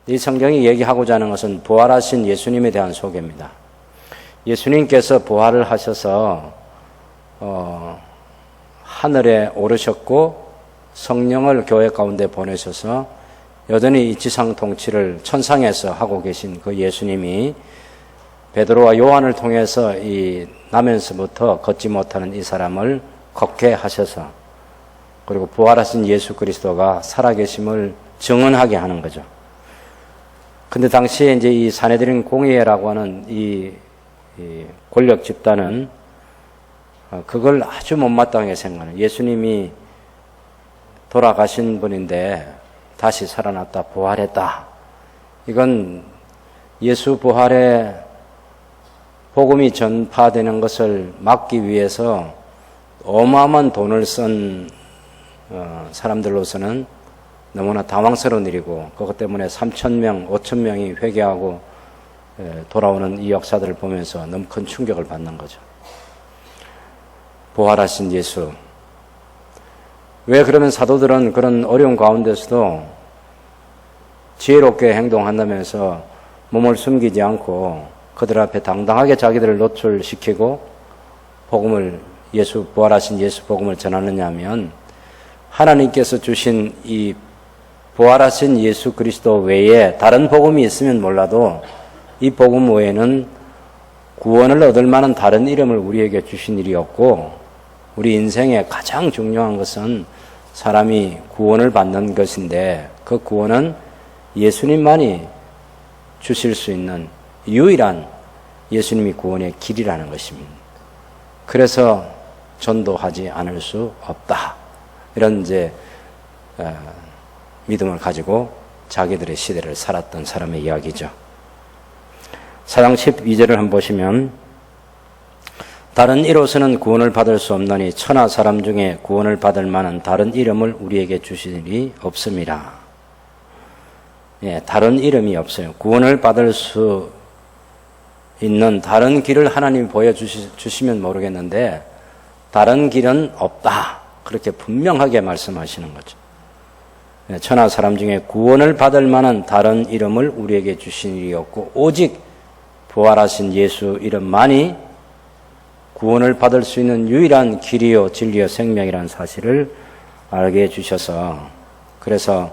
이 성경이 얘기하고자 하는 것은 부활하신 예수님에 대한 소개입니다. 예수님께서 부활을 하셔서 하늘에 오르셨고 성령을 교회 가운데 보내셔서 여전히 이 지상 통치를 천상에서 하고 계신 그 예수님이 베드로와 요한을 통해서 이 나면서부터 걷지 못하는 이 사람을 걷게 하셔서 그리고 부활하신 예수 그리스도가 살아계심을 증언하게 하는 거죠. 근데 당시에 이제 이 사내들인 공의회라고 하는 이 권력 집단은 그걸 아주 못마땅하게 생각하는, 예수님이 돌아가신 분인데 다시 살아났다, 부활했다. 이건 예수 부활의 복음이 전파되는 것을 막기 위해서 어마어마한 돈을 쓴 사람들로서는 너무나 당황스러운 일이고, 그것 때문에 3,000명, 5,000명이 회개하고 돌아오는 이 역사들을 보면서 너무 큰 충격을 받는 거죠. 부활하신 예수. 왜 그러면 사도들은 그런 어려운 가운데서도 지혜롭게 행동한다면서 몸을 숨기지 않고 그들 앞에 당당하게 자기들을 노출시키고 복음을, 부활하신 예수 복음을 전하느냐 하면, 하나님께서 주신 이 부활하신 예수 그리스도 외에 다른 복음이 있으면 몰라도 이 복음 외에는 구원을 얻을 만한 다른 이름을 우리에게 주신 일이 없고, 우리 인생의 가장 중요한 것은 사람이 구원을 받는 것인데, 그 구원은 예수님만이 주실 수 있는 유일한 예수님이 구원의 길이라는 것입니다. 그래서 전도하지 않을 수 없다. 이런 이제 믿음을 가지고 자기들의 시대를 살았던 사람의 이야기죠. 4장 12절을 한번 보시면, 다른 이로서는 구원을 받을 수 없나니 천하 사람 중에 구원을 받을 만한 다른 이름을 우리에게 주신 일이 없습니다. 예, 다른 이름이 없어요. 구원을 받을 수 있는 다른 길을 하나님이 보여주시면 모르겠는데 다른 길은 없다. 그렇게 분명하게 말씀하시는 거죠. 예, 천하 사람 중에 구원을 받을 만한 다른 이름을 우리에게 주신 일이 없고 오직 부활하신 예수 이름만이 구원을 받을 수 있는 유일한 길이요 진리요 생명이라는 사실을 알게 해주셔서, 그래서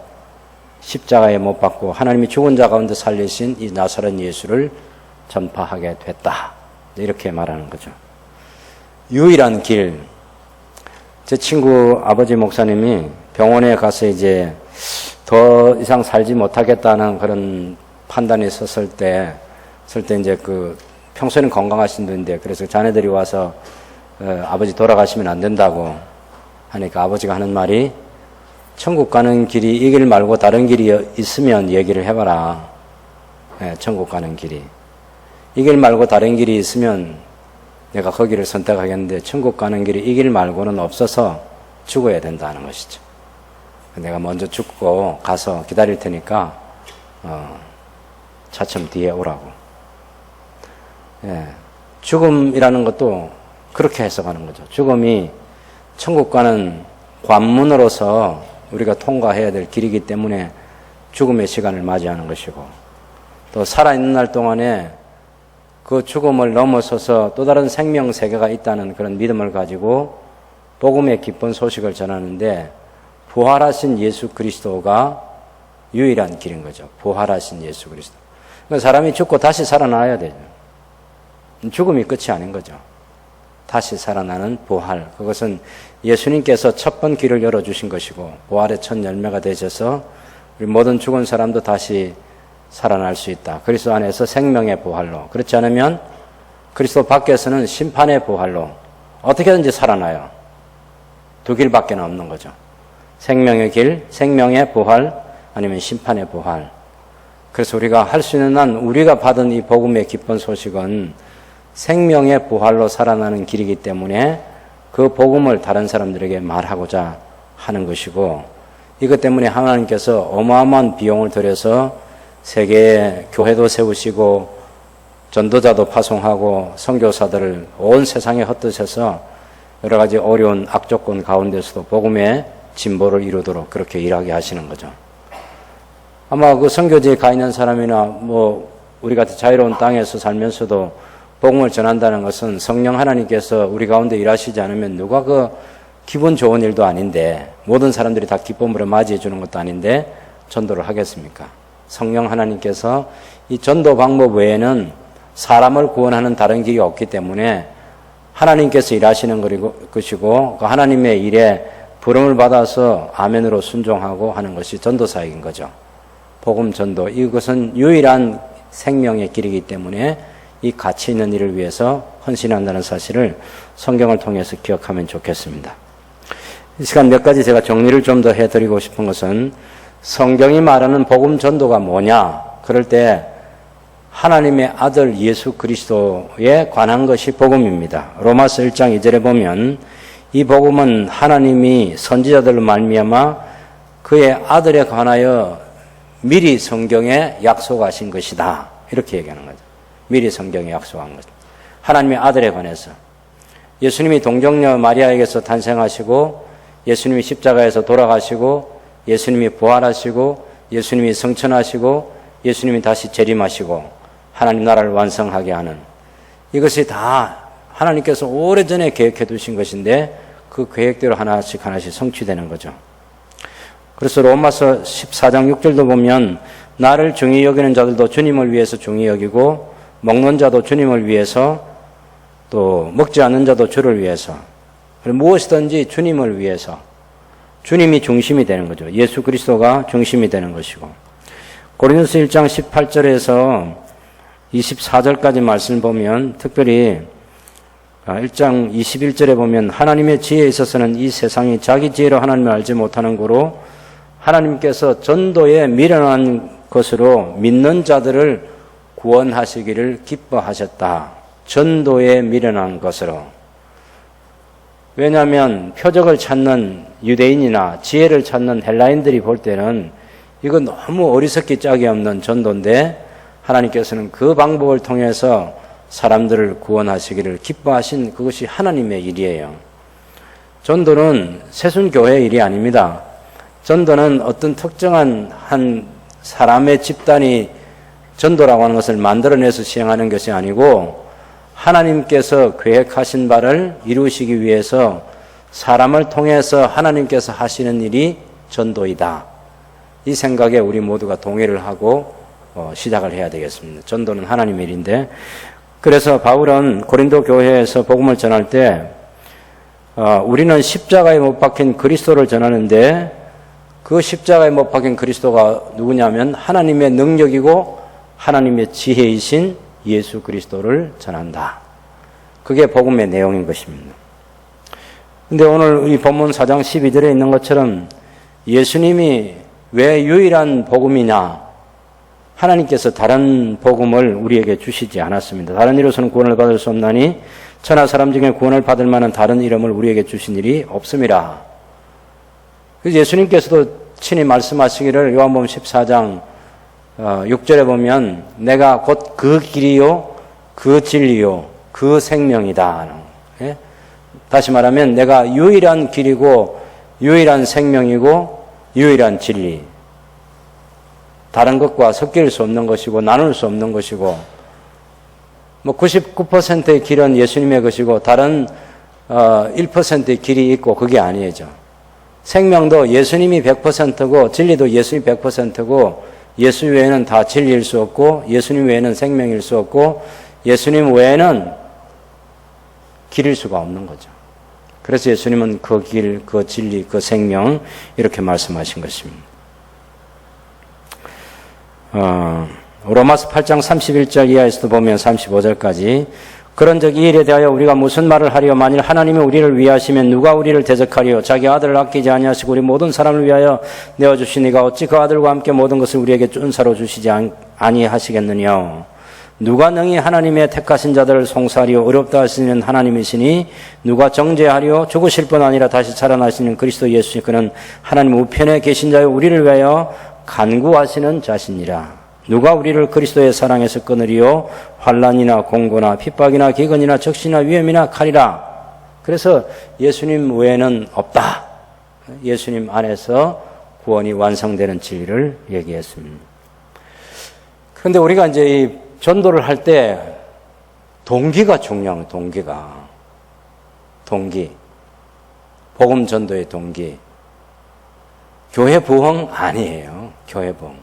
십자가에 못 박고 하나님이 죽은 자 가운데 살리신 이 나사렛 예수를 전파하게 됐다. 이렇게 말하는 거죠. 유일한 길. 제 친구 아버지 목사님이 병원에 가서 이제 더 이상 살지 못하겠다는 그런 판단이 섰을 때 이제 평소에는 건강하신 분인데, 그래서 자네들이 와서 아버지 돌아가시면 안 된다고 하니까 아버지가 하는 말이, 천국 가는 길이 이 길 말고 다른 길이 있으면 얘기를 해봐라. 네, 천국 가는 길이. 이 길 말고 다른 길이 있으면 내가 거기를 선택하겠는데, 천국 가는 길이 이 길 말고는 없어서 죽어야 된다는 것이죠. 내가 먼저 죽고 가서 기다릴 테니까 차츰 뒤에 오라고. 예, 죽음이라는 것도 그렇게 해석하는 거죠. 죽음이 천국 가는 관문으로서 우리가 통과해야 될 길이기 때문에 죽음의 시간을 맞이하는 것이고, 또 살아있는 날 동안에 그 죽음을 넘어서서 또 다른 생명 세계가 있다는 그런 믿음을 가지고 복음의 기쁜 소식을 전하는데, 부활하신 예수 그리스도가 유일한 길인 거죠. 부활하신 예수 그리스도. 그러니까 사람이 죽고 다시 살아나야 되죠. 죽음이 끝이 아닌 거죠. 다시 살아나는 부활. 그것은 예수님께서 첫 번 길을 열어주신 것이고, 부활의 첫 열매가 되셔서 우리 모든 죽은 사람도 다시 살아날 수 있다. 그리스도 안에서 생명의 부활로. 그렇지 않으면 그리스도 밖에서는 심판의 부활로 어떻게든지 살아나요. 두 길밖에 없는 거죠. 생명의 길, 생명의 부활, 아니면 심판의 부활. 그래서 우리가 할 수 있는 한 우리가 받은 이 복음의 기쁜 소식은 생명의 부활로 살아나는 길이기 때문에 그 복음을 다른 사람들에게 말하고자 하는 것이고, 이것 때문에 하나님께서 어마어마한 비용을 들여서 세계에 교회도 세우시고 전도자도 파송하고 선교사들을 온 세상에 흩뜨셔서 여러 가지 어려운 악조건 가운데서도 복음의 진보를 이루도록 그렇게 일하게 하시는 거죠. 아마 그 선교지에 가 있는 사람이나 뭐 우리 같은 자유로운 땅에서 살면서도 복음을 전한다는 것은 성령 하나님께서 우리 가운데 일하시지 않으면 누가 그 기분 좋은 일도 아닌데, 모든 사람들이 다 기쁨으로 맞이해 주는 것도 아닌데 전도를 하겠습니까? 성령 하나님께서 이 전도 방법 외에는 사람을 구원하는 다른 길이 없기 때문에 하나님께서 일하시는 것이고, 그 하나님의 일에 부름을 받아서 아멘으로 순종하고 하는 것이 전도사역인 거죠. 복음 전도, 이것은 유일한 생명의 길이기 때문에 이 가치 있는 일을 위해서 헌신한다는 사실을 성경을 통해서 기억하면 좋겠습니다. 이 시간 몇 가지 제가 정리를 좀 더 해드리고 싶은 것은, 성경이 말하는 복음 전도가 뭐냐? 그럴 때 하나님의 아들 예수 그리스도에 관한 것이 복음입니다. 로마서 1장 2절에 보면 이 복음은 하나님이 선지자들로 말미암아 그의 아들에 관하여 미리 성경에 약속하신 것이다. 이렇게 얘기하는 거죠. 미리 성경에 약속한 것. 하나님의 아들에 관해서. 예수님이 동정녀 마리아에게서 탄생하시고, 예수님이 십자가에서 돌아가시고, 예수님이 부활하시고, 예수님이 성천하시고, 예수님이 다시 재림하시고, 하나님 나라를 완성하게 하는, 이것이 다 하나님께서 오래전에 계획해 두신 것인데 그 계획대로 하나씩 하나씩 성취되는 거죠. 그래서 로마서 14장 6절도 보면 나를 중히 여기는 자들도 주님을 위해서 중히 여기고, 먹는 자도 주님을 위해서, 또 먹지 않는 자도 주를 위해서, 무엇이든지 주님을 위해서, 주님이 중심이 되는 거죠. 예수 그리스도가 중심이 되는 것이고, 고린도서 1장 18절에서 24절까지 말씀을 보면, 특별히 1장 21절에 보면 하나님의 지혜에 있어서는 이 세상이 자기 지혜로 하나님을 알지 못하는 거로 하나님께서 전도에 미련한 것으로 믿는 자들을 구원하시기를 기뻐하셨다. 전도에 미련한 것으로. 왜냐하면 표적을 찾는 유대인이나 지혜를 찾는 헬라인들이 볼 때는 이거 너무 어리석기 짝이 없는 전도인데, 하나님께서는 그 방법을 통해서 사람들을 구원하시기를 기뻐하신 그것이 하나님의 일이에요. 전도는 새순교회의 일이 아닙니다. 전도는 어떤 특정한 한 사람의 집단이 전도라고 하는 것을 만들어내서 시행하는 것이 아니고, 하나님께서 계획하신 바를 이루시기 위해서 사람을 통해서 하나님께서 하시는 일이 전도이다. 이 생각에 우리 모두가 동의를 하고 시작을 해야 되겠습니다. 전도는 하나님의 일인데, 그래서 바울은 고린도 교회에서 복음을 전할 때 우리는 십자가에 못 박힌 그리스도를 전하는데, 그 십자가에 못 박힌 그리스도가 누구냐면 하나님의 능력이고 하나님의 지혜이신 예수 그리스도를 전한다. 그게 복음의 내용인 것입니다. 근데 오늘 이 본문 4장 12절에 있는 것처럼 예수님이 왜 유일한 복음이냐? 하나님께서 다른 복음을 우리에게 주시지 않았습니다. 다른 이로서는 구원을 받을 수 없나니 천하 사람 중에 구원을 받을 만한 다른 이름을 우리에게 주신 일이 없음이라. 그래서 예수님께서도 친히 말씀하시기를 요한복음 14장 6절에 보면 내가 곧 그 길이요 그 진리요 그 생명이다. 예? 다시 말하면 내가 유일한 길이고 유일한 생명이고 유일한 진리. 다른 것과 섞일 수 없는 것이고 나눌 수 없는 것이고, 뭐 99%의 길은 예수님의 것이고 다른 1%의 길이 있고 그게 아니죠. 생명도 예수님이 100%고 진리도 예수님이 100%고 예수 외에는 다 진리일 수 없고 예수님 외에는 생명일 수 없고 예수님 외에는 길일 수가 없는 거죠. 그래서 예수님은 그 길, 그 진리, 그 생명 이렇게 말씀하신 것입니다. 로마서 8장 31절 이하에서도 보면 35절까지 그런즉 이 일에 대하여 우리가 무슨 말을 하리요? 만일 하나님이 우리를 위하시면 누가 우리를 대적하리요? 자기 아들을 아끼지 아니하시고 우리 모든 사람을 위하여 내어주시니가 어찌 그 아들과 함께 모든 것을 우리에게 준사로 주시지 아니하시겠느냐? 누가 능히 하나님의 택하신 자들을 송사하리요? 어렵다 하시는 하나님이시니 누가 정죄하리요? 죽으실 뿐 아니라 다시 살아나시는 그리스도 예수, 그는 하나님 우편에 계신 자요 우리를 위하여 간구하시는 자시니라. 누가 우리를 그리스도의 사랑에서 끊으리요? 환난이나 공고나 핍박이나 기근이나 적시나 위험이나 칼이라. 그래서 예수님 외에는 없다. 예수님 안에서 구원이 완성되는 진리를 얘기했습니다. 그런데 우리가 이제 이 전도를 할 때 동기가 중요한 동기가. 동기. 복음 전도의 동기. 교회 부흥 아니에요. 교회 부흥.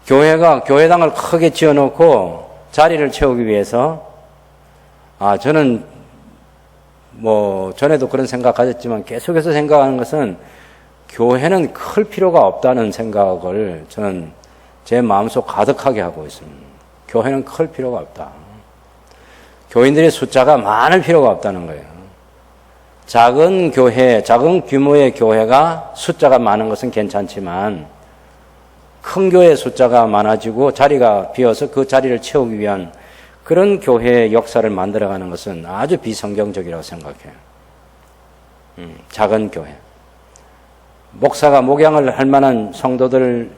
교회가 교회당을 크게 지어놓고 자리를 채우기 위해서 저는 전에도 그런 생각 가졌지만 계속해서 생각하는 것은 교회는 클 필요가 없다는 생각을 저는 제 마음속 가득하게 하고 있습니다. 교회는 클 필요가 없다. 교인들의 숫자가 많을 필요가 없다는 거예요. 작은 교회, 작은 규모의 교회가 숫자가 많은 것은 괜찮지만 큰 교회 숫자가 많아지고 자리가 비어서 그 자리를 채우기 위한 그런 교회의 역사를 만들어가는 것은 아주 비성경적이라고 생각해요. 작은 교회. 목사가 목양을 할 만한 성도들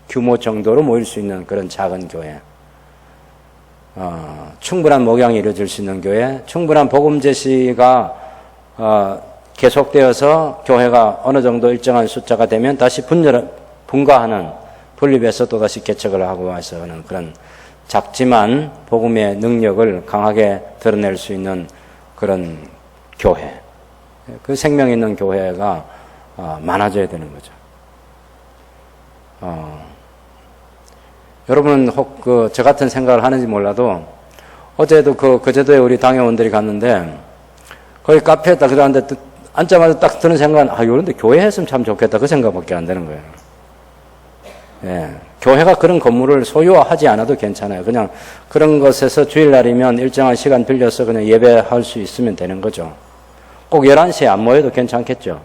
규모 정도로 모일 수 있는 그런 작은 교회. 충분한 목양이 이루어질 수 있는 교회, 충분한 복음 제시가 계속되어서 교회가 어느 정도 일정한 숫자가 되면 다시 분가하는, 분립해서 또다시 개척을 하고 와서 하는 그런 작지만 복음의 능력을 강하게 드러낼 수 있는 그런 교회. 그 생명 있는 교회가 많아져야 되는 거죠. 여러분은 혹 저 같은 생각을 하는지 몰라도 어제도 그제도에 우리 당회원들이 갔는데 거기 카페에 딱 들어갔는데 앉자마자 딱 드는 생각은 이런데 교회 했으면 참 좋겠다 그 생각밖에 안 되는 거예요. 예, 교회가 그런 건물을 소유하지 않아도 괜찮아요. 그냥 그런 것에서 주일날이면 일정한 시간 빌려서 그냥 예배할 수 있으면 되는 거죠. 꼭 11시에 안 모여도 괜찮겠죠.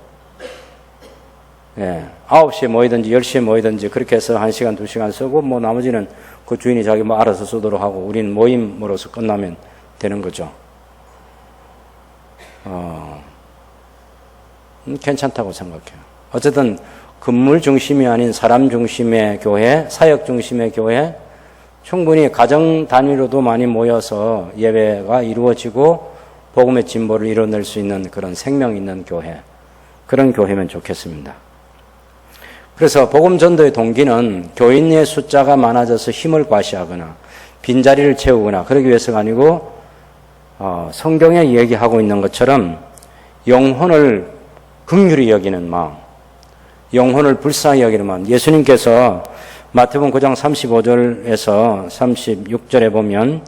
예, 9시에 모이든지 10시에 모이든지 그렇게 해서 1시간, 2시간 쓰고 나머지는 그 주인이 자기 알아서 쓰도록 하고 우리는 모임으로서 끝나면 되는 거죠. 괜찮다고 생각해요. 어쨌든 건물 중심이 아닌 사람 중심의 교회, 사역 중심의 교회, 충분히 가정 단위로도 많이 모여서 예배가 이루어지고 복음의 진보를 이뤄낼 수 있는 그런 생명 있는 교회, 그런 교회면 좋겠습니다. 그래서 복음 전도의 동기는 교인의 숫자가 많아져서 힘을 과시하거나 빈자리를 채우거나 그러기 위해서가 아니고 성경에 얘기하고 있는 것처럼 영혼을 긍휼히 여기는 마음, 영혼을 불쌍히 여기는 마음. 예수님께서 마태복음 9장 35절에서 36절에 보면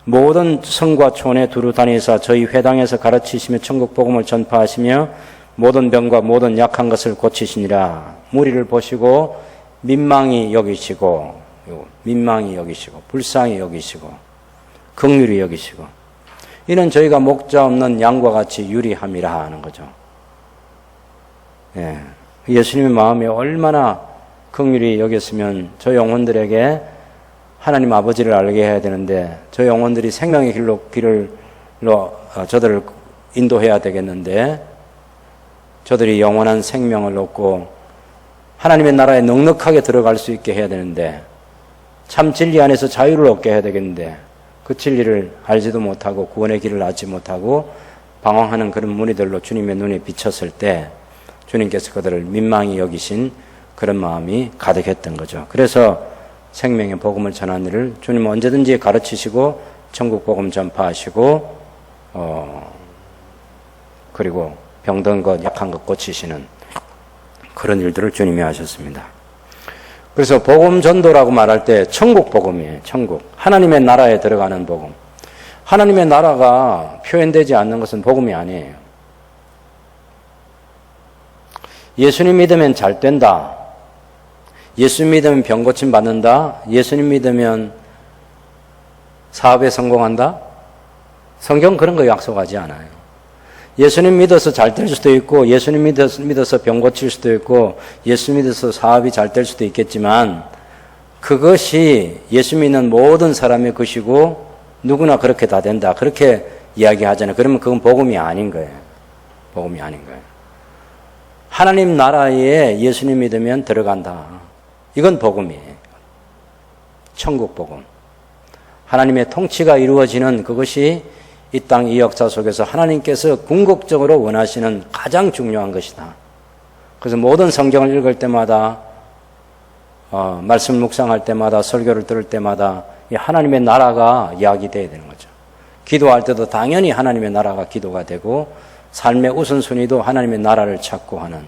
모든 성과 촌에 두루 다니사 저희 회당에서 가르치시며 천국 복음을 전파하시며 모든 병과 모든 약한 것을 고치시니라. 무리를 보시고 민망히 여기시고 불쌍히 여기시고 긍휼히 여기시고 이는 저희가 목자 없는 양과 같이 유리함이라 하는 거죠. 예. 예수님의 마음이 얼마나 긍휼히 여겼으면 저 영혼들에게 하나님 아버지를 알게 해야 되는데 저 영혼들이 생명의 길로 저들을 인도해야 되겠는데 저들이 영원한 생명을 얻고 하나님의 나라에 넉넉하게 들어갈 수 있게 해야 되는데 참 진리 안에서 자유를 얻게 해야 되겠는데 그 진리를 알지도 못하고 구원의 길을 알지 못하고 방황하는 그런 무리들로 주님의 눈에 비쳤을 때 주님께서 그들을 민망히 여기신 그런 마음이 가득했던 거죠. 그래서 생명의 복음을 전하는 일을 주님은 언제든지 가르치시고 천국 복음 전파하시고 그리고 병든 것 약한 것 고치시는 그런 일들을 주님이 하셨습니다. 그래서 복음 전도라고 말할 때 천국 복음이에요. 천국. 하나님의 나라에 들어가는 복음. 하나님의 나라가 표현되지 않는 것은 복음이 아니에요. 예수님 믿으면 잘 된다. 예수님 믿으면 병 고침 받는다. 예수님 믿으면 사업에 성공한다. 성경 그런 거 약속하지 않아요. 예수님 믿어서 잘 될 수도 있고 예수님 믿어서 병 고칠 수도 있고 예수 믿어서 사업이 잘 될 수도 있겠지만 그것이 예수 믿는 모든 사람의 것이고 누구나 그렇게 다 된다. 그렇게 이야기하잖아요. 그러면 그건 복음이 아닌 거예요. 복음이 아닌 거예요. 하나님 나라에 예수님 믿으면 들어간다. 이건 복음이에요. 천국 복음. 하나님의 통치가 이루어지는 그것이 이 땅 이 역사 속에서 하나님께서 궁극적으로 원하시는 가장 중요한 것이다. 그래서 모든 성경을 읽을 때마다 말씀 묵상할 때마다 설교를 들을 때마다 이 하나님의 나라가 이야기돼야 되는 거죠. 기도할 때도 당연히 하나님의 나라가 기도가 되고 삶의 우선순위도 하나님의 나라를 찾고 하는.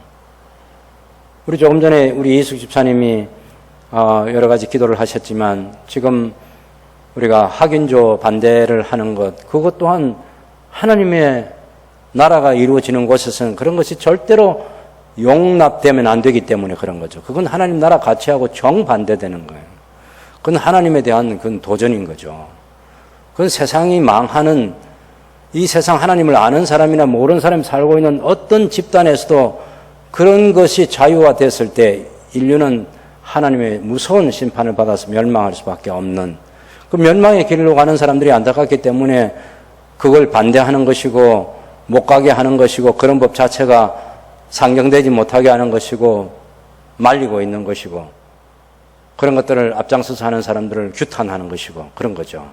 우리 조금 전에 우리 이숙 집사님이 여러 가지 기도를 하셨지만 지금 우리가 학인조 반대를 하는 것, 그것 또한 하나님의 나라가 이루어지는 곳에서는 그런 것이 절대로 용납되면 안 되기 때문에 그런 거죠. 그건 하나님 나라 가치하고 정반대되는 거예요. 그건 하나님에 대한 그건 도전인 거죠. 그건 세상이 망하는, 이 세상 하나님을 아는 사람이나 모르는 사람이 살고 있는 어떤 집단에서도 그런 것이 자유화됐을 때 인류는 하나님의 무서운 심판을 받아서 멸망할 수밖에 없는, 그 멸망의 길로 가는 사람들이 안타깝기 때문에 그걸 반대하는 것이고 못 가게 하는 것이고 그런 법 자체가 상정되지 못하게 하는 것이고 말리고 있는 것이고 그런 것들을 앞장서서 하는 사람들을 규탄하는 것이고 그런 거죠.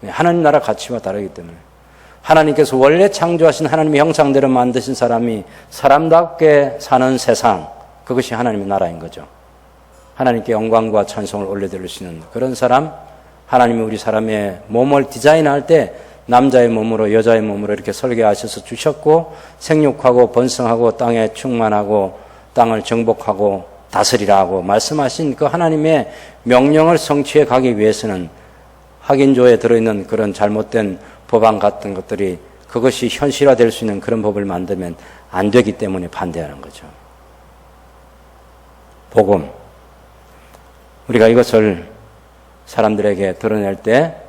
하나님 나라 가치와 다르기 때문에 하나님께서 원래 창조하신 하나님의 형상대로 만드신 사람이 사람답게 사는 세상, 그것이 하나님의 나라인 거죠. 하나님께 영광과 찬송을 올려드릴 수 있는 그런 사람, 하나님이 우리 사람의 몸을 디자인할 때 남자의 몸으로 여자의 몸으로 이렇게 설계하셔서 주셨고 생육하고 번성하고 땅에 충만하고 땅을 정복하고 다스리라고 말씀하신 그 하나님의 명령을 성취해 가기 위해서는 학인조에 들어있는 그런 잘못된 법안 같은 것들이 그것이 현실화될 수 있는 그런 법을 만들면 안 되기 때문에 반대하는 거죠. 복음. 우리가 이것을 사람들에게 드러낼 때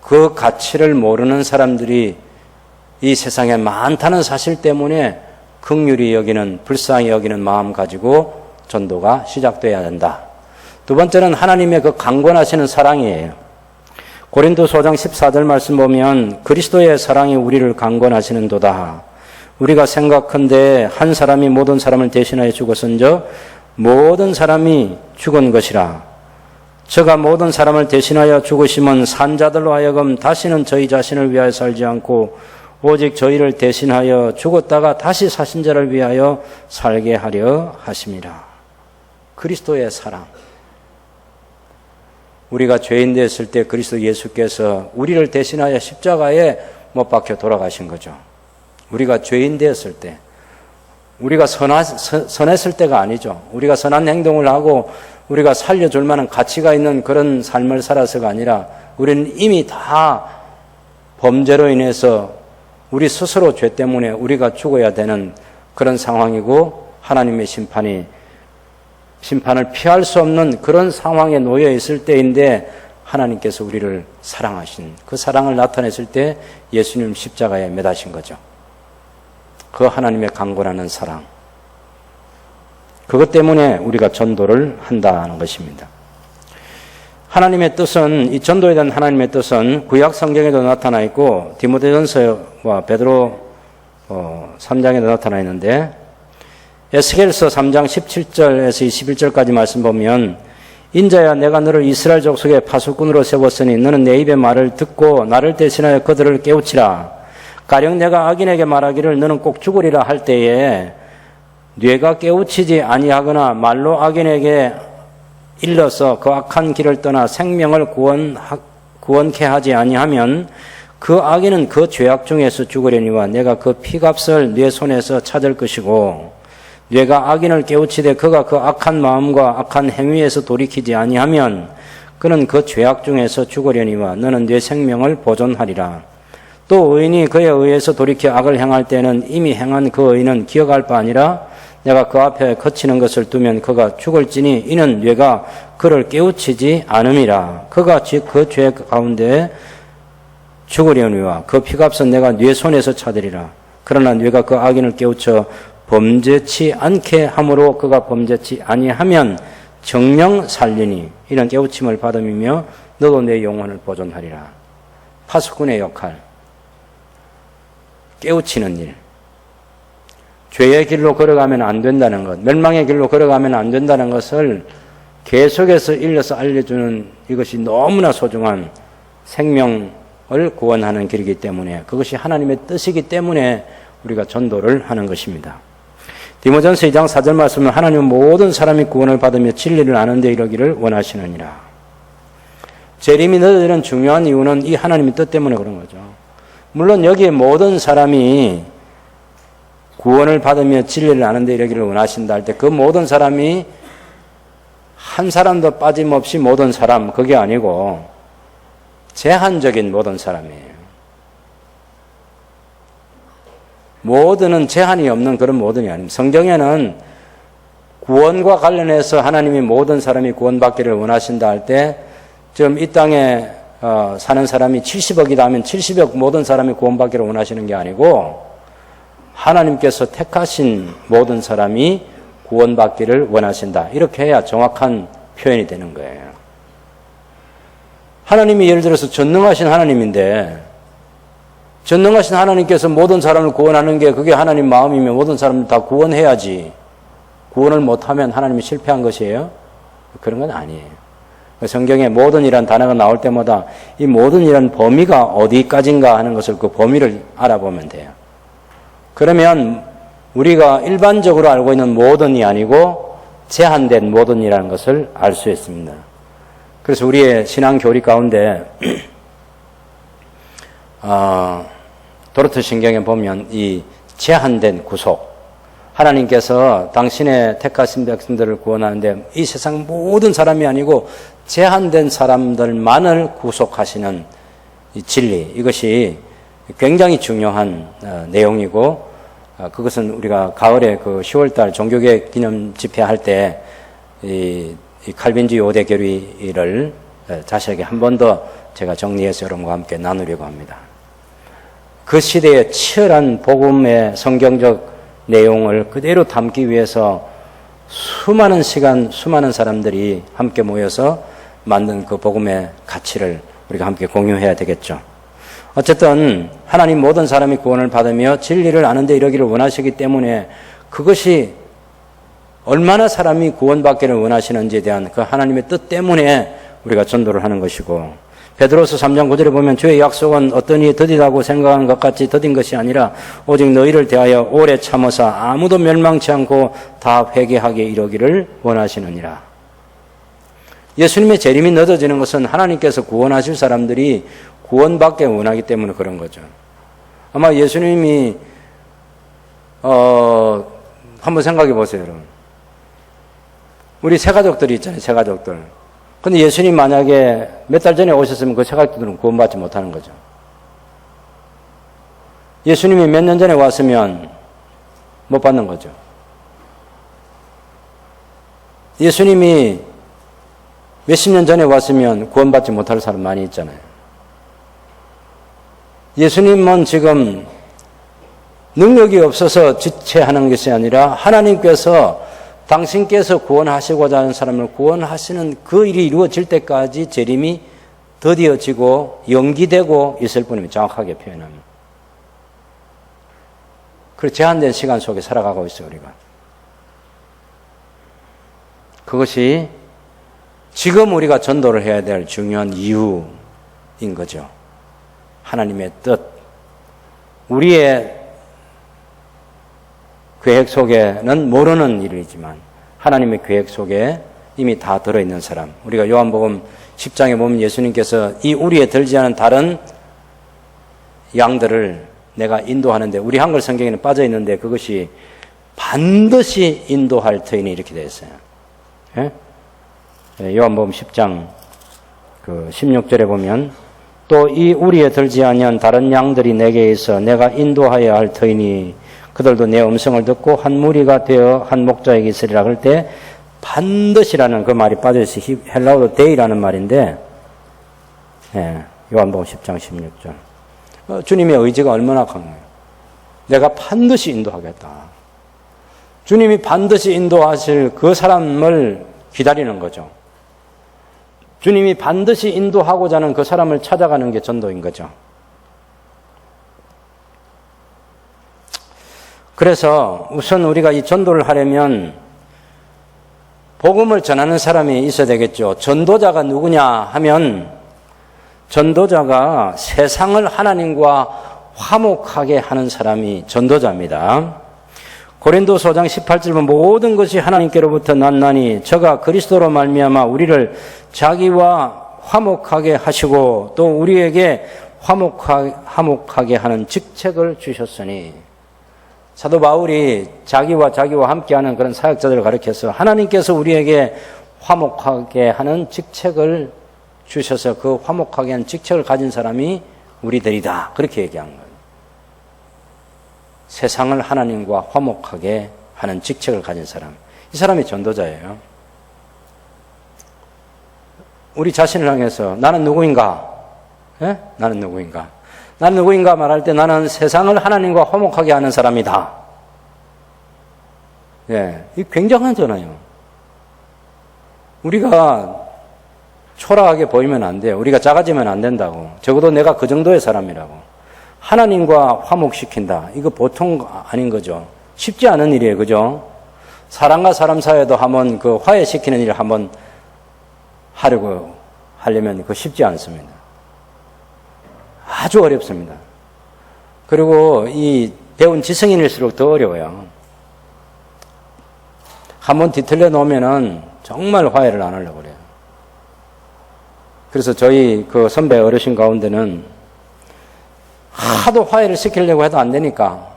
그 가치를 모르는 사람들이 이 세상에 많다는 사실 때문에 긍휼히 여기는, 불쌍히 여기는 마음 가지고 전도가 시작돼야 된다. 두 번째는 하나님의 그 강권하시는 사랑이에요. 고린도서 5장 14절 말씀 보면 그리스도의 사랑이 우리를 강권하시는도다. 우리가 생각한데 한 사람이 모든 사람을 대신하여 죽었은즉 모든 사람이 죽은 것이라. 저가 모든 사람을 대신하여 죽으심은 산자들로 하여금 다시는 저희 자신을 위하여 살지 않고 오직 저희를 대신하여 죽었다가 다시 사신 자를 위하여 살게 하려 하심이라. 그리스도의 사랑. 우리가 죄인 되었을 때 그리스도 예수께서 우리를 대신하여 십자가에 못 박혀 돌아가신 거죠. 우리가 죄인 되었을 때, 우리가 선했을 때가 아니죠. 우리가 선한 행동을 하고 우리가 살려줄 만한 가치가 있는 그런 삶을 살아서가 아니라 우리는 이미 다 범죄로 인해서 우리 스스로 죄 때문에 우리가 죽어야 되는 그런 상황이고 하나님의 심판을 피할 수 없는 그런 상황에 놓여 있을 때인데 하나님께서 우리를 사랑하신 그 사랑을 나타냈을 때 예수님 십자가에 매다신 거죠. 그 하나님의 강권하는 사랑. 그것 때문에 우리가 전도를 한다는 것입니다. 하나님의 뜻은, 이 전도에 대한 하나님의 뜻은 구약 성경에도 나타나 있고 디모데전서와 베드로 3장에도 나타나 있는데 에스겔서 3장 17절에서 21절까지 말씀 보면 인자야 내가 너를 이스라엘 족속의 파수꾼으로 세웠으니 너는 내 입의 말을 듣고 나를 대신하여 그들을 깨우치라. 가령 내가 악인에게 말하기를 너는 꼭 죽으리라 할 때에 뇌가 깨우치지 아니하거나 말로 악인에게 일러서 그 악한 길을 떠나 생명을 구원케 하지 아니하면 그 악인은 그 죄악 중에서 죽으려니와 내가 그 피값을 네 손에서 찾을 것이고 뇌가 악인을 깨우치되 그가 그 악한 마음과 악한 행위에서 돌이키지 아니하면 그는 그 죄악 중에서 죽으려니와 너는 네 생명을 보존하리라. 또 의인이 그에 의해서 돌이켜 악을 행할 때는 이미 행한 그 의인은 기억할 바 아니라 내가 그 앞에 거치는 것을 두면 그가 죽을지니 이는 뇌가 그를 깨우치지 않음이라. 그가 그 죄 가운데 죽으려니와 그 피값은 내가 뇌 손에서 찾으리라. 그러나 뇌가 그 악인을 깨우쳐 범죄치 않게 함으로 그가 범죄치 아니하면 정령 살리니 이런 깨우침을 받음이며 너도 내 영혼을 보존하리라. 파수꾼의 역할, 깨우치는 일, 죄의 길로 걸어가면 안 된다는 것, 멸망의 길로 걸어가면 안 된다는 것을 계속해서 일러서 알려주는 이것이 너무나 소중한 생명을 구원하는 길이기 때문에 그것이 하나님의 뜻이기 때문에 우리가 전도를 하는 것입니다. 디모전서 2장 4절 말씀은 하나님은 모든 사람이 구원을 받으며 진리를 아는 데 이르기를 원하시느니라. 재림이 늦어지는 중요한 이유는 이 하나님의 뜻 때문에 그런 거죠. 물론 여기에 모든 사람이 구원을 받으며 진리를 아는 데 이르기를 원하신다 할 때 그 모든 사람이 한 사람도 빠짐없이 모든 사람, 그게 아니고 제한적인 모든 사람이에요. 모든은 제한이 없는 그런 모든이 아닙니다. 성경에는 구원과 관련해서 하나님이 모든 사람이 구원받기를 원하신다 할 때 지금 이 땅에 사는 사람이 70억이다 하면 70억 모든 사람이 구원받기를 원하시는 게 아니고 하나님께서 택하신 모든 사람이 구원받기를 원하신다. 이렇게 해야 정확한 표현이 되는 거예요. 하나님이 예를 들어서 전능하신 하나님인데 전능하신 하나님께서 모든 사람을 구원하는 게 그게 하나님 마음이면 모든 사람을 다 구원해야지. 구원을 못하면 하나님이 실패한 것이에요? 그런 건 아니에요. 성경에 모든이란 단어가 나올 때마다 이 모든이란 범위가 어디까지인가 하는 것을 그 범위를 알아보면 돼요. 그러면 우리가 일반적으로 알고 있는 모든이 아니고 제한된 모든이라는 것을 알 수 있습니다. 그래서 우리의 신앙 교리 가운데 도르트 신경에 보면 이 제한된 구속, 하나님께서 당신의 택하신 백성들을 구원하는데 이 세상 모든 사람이 아니고 제한된 사람들만을 구속하시는 이 진리, 이것이 굉장히 중요한 내용이고 그것은 우리가 가을에 그 10월달 종교개혁 기념 집회할 때 이 칼빈주의 5대 교리를 자세하게 한 번 더 제가 정리해서 여러분과 함께 나누려고 합니다. 그 시대의 치열한 복음의 성경적 내용을 그대로 담기 위해서 수많은 시간, 수많은 사람들이 함께 모여서 만든 그 복음의 가치를 우리가 함께 공유해야 되겠죠. 어쨌든 하나님 모든 사람이 구원을 받으며 진리를 아는 데 이르기를 원하시기 때문에 그것이 얼마나 사람이 구원받기를 원하시는지에 대한 그 하나님의 뜻 때문에 우리가 전도를 하는 것이고, 베드로서 3장 9절에 보면 주의 약속은 어떤 이에 더디다고 생각하는 것 같이 더딘 것이 아니라 오직 너희를 대하여 오래 참으사 아무도 멸망치 않고 다 회개하게 이르기를 원하시느니라. 예수님의 재림이 늦어지는 것은 하나님께서 구원하실 사람들이 구원받게 원하기 때문에 그런 거죠. 아마 예수님이 한번 생각해 보세요, 여러분. 우리 새가족들이 있잖아요, 새가족들. 근데 예수님 만약에 몇 달 전에 오셨으면 그 새가족들은 구원받지 못하는 거죠. 예수님이 몇 년 전에 왔으면 못 받는 거죠. 예수님이 몇십 년 전에 왔으면 구원받지 못할 사람 많이 있잖아요. 예수님은 지금 능력이 없어서 지체하는 것이 아니라 하나님께서 당신께서 구원하시고자 하는 사람을 구원하시는 그 일이 이루어질 때까지 재림이 더디어지고 연기되고 있을 뿐입니다. 정확하게 표현하면. 그 제한된 시간 속에 살아가고 있어요, 우리가. 그것이 지금 우리가 전도를 해야 될 중요한 이유인 거죠. 하나님의 뜻. 우리의 계획 속에는 모르는 일이지만 하나님의 계획 속에 이미 다 들어있는 사람. 우리가 요한복음 10장에 보면 예수님께서 이 우리에 들지 않은 다른 양들을 내가 인도하는데, 우리 한글 성경에는 빠져 있는데 그것이 반드시 인도할 터이니 이렇게 되어 있어요. 예? 요한복음 10장 그 16절에 보면 또 이 우리에 들지 아니한 다른 양들이 내게 있어 내가 인도하여야 할 터이니 그들도 내 음성을 듣고 한 무리가 되어 한 목자에게 있으리라. 그럴 때 반드시라는 그 말이 빠져있어요. 헬라어로 데이라는 말인데, 예, 요한복음 10장 16절. 주님의 의지가 얼마나 강해요. 내가 반드시 인도하겠다. 주님이 반드시 인도하실 그 사람을 기다리는 거죠. 주님이 반드시 인도하고자 하는 그 사람을 찾아가는 게 전도인 거죠. 그래서 우선 우리가 이 전도를 하려면 복음을 전하는 사람이 있어야 되겠죠. 전도자가 누구냐 하면 전도자가 세상을 하나님과 화목하게 하는 사람이 전도자입니다. 고린도서 5장 18절 보면 모든 것이 하나님께로부터 났나니 저가 그리스도로 말미암아 우리를 자기와 화목하게 하시고 또 우리에게 화목하게 하는 직책을 주셨으니, 사도 바울이 자기와 함께하는 그런 사역자들을 가리켜서 하나님께서 우리에게 화목하게 하는 직책을 주셔서 그 화목하게 하는 직책을 가진 사람이 우리들이다, 그렇게 얘기한 거예요. 세상을 하나님과 화목하게 하는 직책을 가진 사람, 이 사람이 전도자예요. 우리 자신을 향해서 나는 누구인가? 예? 나는 누구인가? 나는 누구인가 말할 때 나는 세상을 하나님과 화목하게 하는 사람이다. 예, 이 굉장한 전화예요. 우리가 초라하게 보이면 안 돼요. 우리가 작아지면 안 된다고. 적어도 내가 그 정도의 사람이라고. 하나님과 화목시킨다. 이거 보통 아닌 거죠. 쉽지 않은 일이에요. 그죠? 사람과 사람 사이에도 한번 그 화해시키는 일을 한번 하려면 그거 쉽지 않습니다. 아주 어렵습니다. 그리고 이 배운 지성인일수록 더 어려워요. 한번 뒤틀려 놓으면은 정말 화해를 안 하려고 그래요. 그래서 저희 그 선배 어르신 가운데는 하도 화해를 시키려고 해도 안 되니까,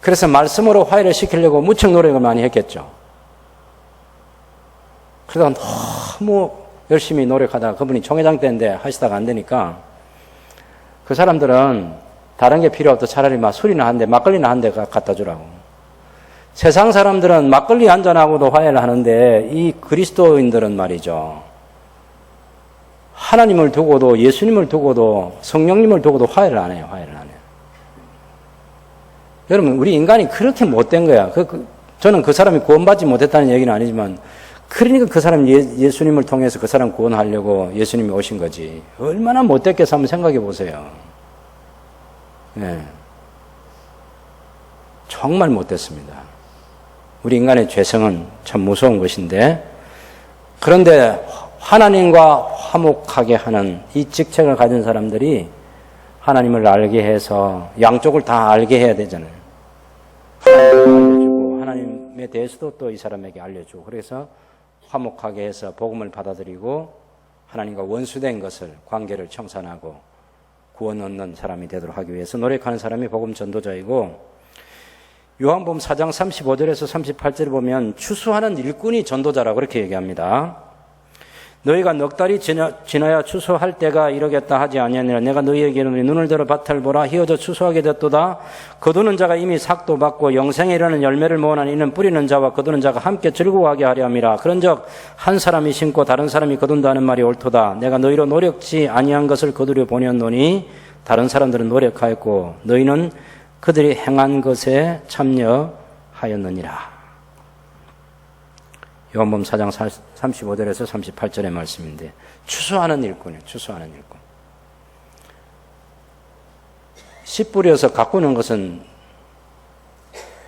그래서 말씀으로 화해를 시키려고 무척 노력을 많이 했겠죠. 그러다가 너무 열심히 노력하다가 그분이 총회장 때인데 하시다가 안 되니까 그 사람들은 다른 게 필요 없어 차라리 막 술이나 한 대, 막걸리나 한 대 갖다 주라고. 세상 사람들은 막걸리 한 잔하고도 화해를 하는데 이 그리스도인들은 말이죠, 하나님을 두고도, 예수님을 두고도, 성령님을 두고도 화해를 안 해요. 화해를 안 해요. 여러분, 우리 인간이 그렇게 못된 거야. 저는 그 사람이 구원받지 못했다는 얘기는 아니지만, 그러니까 그 사람 예수님을 통해서 그 사람 구원하려고 예수님이 오신 거지. 얼마나 못됐겠어 한번 생각해 보세요. 네. 정말 못됐습니다. 우리 인간의 죄성은 참 무서운 것인데, 그런데 하나님과 화목하게 하는 이 직책을 가진 사람들이 하나님을 알게 해서 양쪽을 다 알게 해야 되잖아요. 하나님을 알려주고 하나님에 대해서도 또 이 사람에게 알려주고, 그래서 화목하게 해서 복음을 받아들이고 하나님과 원수된 것을, 관계를 청산하고 구원 얻는 사람이 되도록 하기 위해서 노력하는 사람이 복음 전도자이고, 요한복음 4장 35절에서 38절을 보면 추수하는 일꾼이 전도자라고 그렇게 얘기합니다. 너희가 넉 달이 지나야 추수할 때가 이르겠다 하지 아니하니라. 내가 너희에게 이르노니 눈을 들어 밭을 보라. 희어져 추수하게 됐도다. 거두는 자가 이미 삭도 받고 영생에 이르는 열매를 모으나니 이는 뿌리는 자와 거두는 자가 함께 즐거워하게 하려 함이라. 그런즉 한 사람이 심고 다른 사람이 거둔다 하는 말이 옳도다. 내가 너희로 노력지 아니한 것을 거두려 보냈노니 다른 사람들은 노력하였고 너희는 그들이 행한 것에 참여하였느니라. 요한복음 4장 35절에서 38절의 말씀인데, 추수하는 일꾼이에요. 추수하는 일꾼. 씨 뿌려서 가꾸는 것은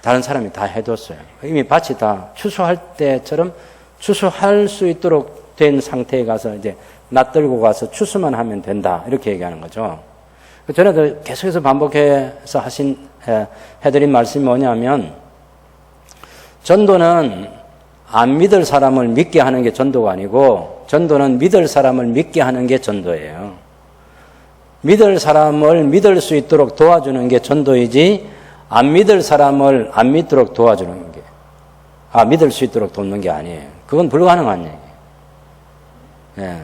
다른 사람이 다 해뒀어요. 이미 밭이 다 추수할 때처럼 추수할 수 있도록 된 상태에 가서 이제 낫들고 가서 추수만 하면 된다, 이렇게 얘기하는 거죠. 전에도 계속해서 반복해서 해드린 말씀이 뭐냐면, 전도는 안 믿을 사람을 믿게 하는 게 전도가 아니고, 전도는 믿을 사람을 믿게 하는 게 전도예요. 믿을 사람을 믿을 수 있도록 도와주는 게 전도이지, 안 믿을 사람을 안 믿도록 도와주는 게, 믿을 수 있도록 돕는 게 아니에요. 그건 불가능한 얘기예요. 예.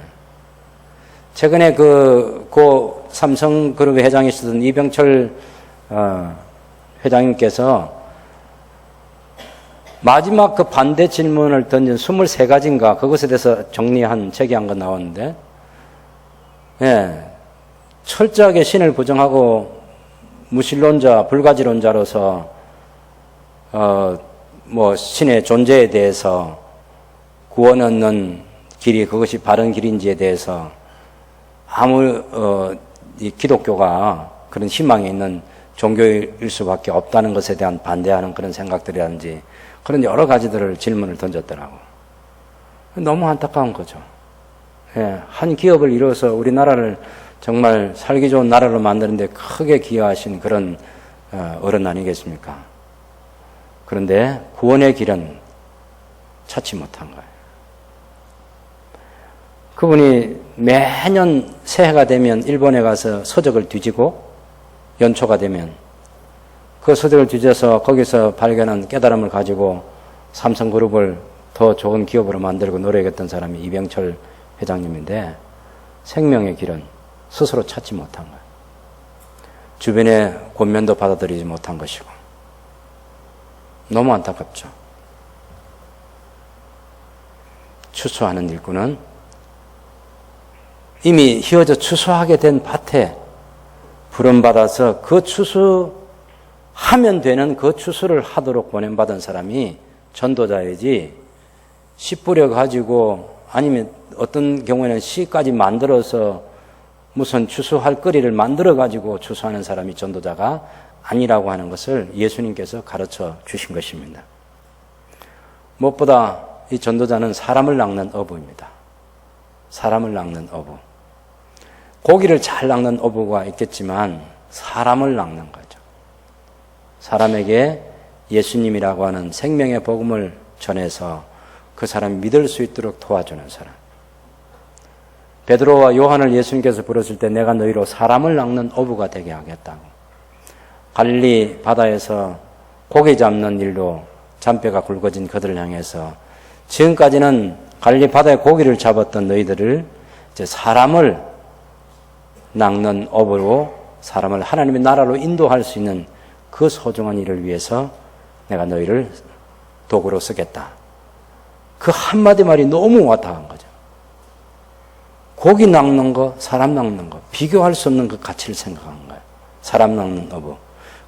최근에 고 삼성그룹의 회장이시던 이병철 회장님께서 마지막 그 반대 질문을 던진 23가지인가 그것에 대해서 정리한 책이 한 건 나왔는데, 예, 철저하게 신을 부정하고 무신론자, 불가지론자로서 신의 존재에 대해서 구원 얻는 길이 그것이 바른 길인지에 대해서 이 기독교가 그런 희망이 있는 종교일 수밖에 없다는 것에 대한 반대하는 그런 생각들이라든지 그런 여러 가지들을 질문을 던졌더라고. 너무 안타까운 거죠. 예, 한 기업을 이루어서 우리나라를 정말 살기 좋은 나라로 만드는데 크게 기여하신 그런 어른 아니겠습니까? 그런데 구원의 길은 찾지 못한 거예요. 그분이 매년 새해가 되면 일본에 가서 서적을 뒤지고 연초가 되면 그 서적을 뒤져서 거기서 발견한 깨달음을 가지고 삼성그룹을 더 좋은 기업으로 만들고 노력했던 사람이 이병철 회장님인데 생명의 길은 스스로 찾지 못한 거예요. 주변의 권면도 받아들이지 못한 것이고 너무 안타깝죠. 추수하는 일꾼은 이미 휘어져 추수하게 된 밭에 부름받아서 그 추수하면 되는 그 추수를 하도록 보냄받은 사람이 전도자이지 씨 뿌려가지고 아니면 어떤 경우에는 씨까지 만들어서 무슨 추수할 거리를 만들어가지고 추수하는 사람이 전도자가 아니라고 하는 것을 예수님께서 가르쳐 주신 것입니다. 무엇보다 이 전도자는 사람을 낚는 어부입니다. 사람을 낚는 어부. 고기를 잘 낚는 어부가 있겠지만 사람을 낚는 거죠. 사람에게 예수님이라고 하는 생명의 복음을 전해서 그 사람이 믿을 수 있도록 도와주는 사람. 베드로와 요한을 예수님께서 부르실 때 내가 너희로 사람을 낚는 어부가 되게 하겠다고. 갈릴리 바다에서 고기 잡는 일로 잔뼈가 굵어진 그들을 향해서 지금까지는 갈릴리 바다에 고기를 잡았던 너희들을 이제 사람을 낚는 업으로 사람을 하나님의 나라로 인도할 수 있는 그 소중한 일을 위해서 내가 너희를 도구로 쓰겠다. 그 한마디 말이 너무 와닿은 거죠. 고기 낚는 거, 사람 낚는 거, 비교할 수 없는 그 가치를 생각한 거예요. 사람 낚는 어부.